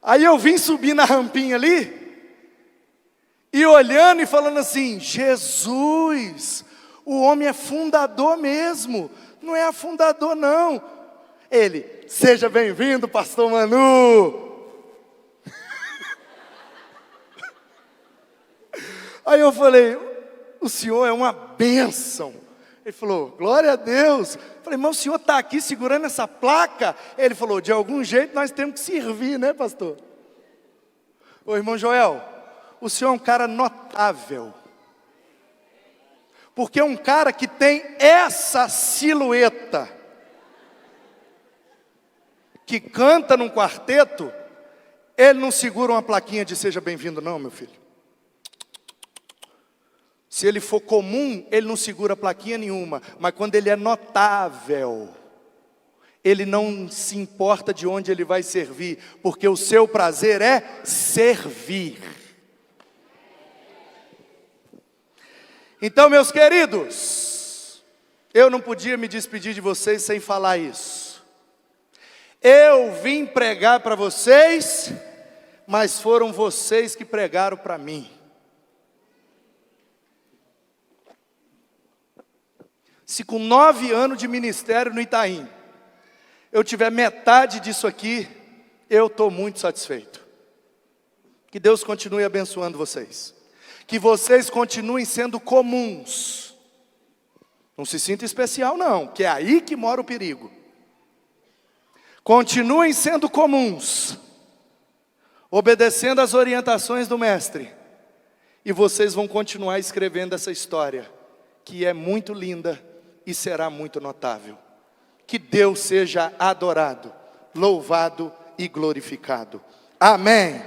Speaker 1: Aí eu vim subir na rampinha ali, e olhando e falando assim: Jesus, o homem é fundador mesmo, não é afundador não. Ele: seja bem-vindo, pastor Manu. Aí eu falei: o senhor é uma bênção. Ele falou: glória a Deus. Eu falei: mas o senhor está aqui segurando essa placa? Ele falou: de algum jeito nós temos que servir, né, pastor? Ô irmão Joel, o senhor é um cara notável. Porque é um cara que tem essa silhueta, que canta num quarteto, ele não segura uma plaquinha de seja bem-vindo não, meu filho. Se ele for comum, ele não segura plaquinha nenhuma. Mas quando ele é notável, ele não se importa de onde ele vai servir, porque o seu prazer é servir. Então, meus queridos, eu não podia me despedir de vocês sem falar isso. Eu vim pregar para vocês, mas foram vocês que pregaram para mim. Se com 9 anos de ministério no Itaim, eu tiver metade disso aqui, eu estou muito satisfeito. Que Deus continue abençoando vocês. Que vocês continuem sendo comuns. Não se sinta especial não, que é aí que mora o perigo. Continuem sendo comuns, obedecendo às orientações do mestre. E vocês vão continuar escrevendo essa história, que é muito linda e será muito notável. Que Deus seja adorado, louvado e glorificado. Amém.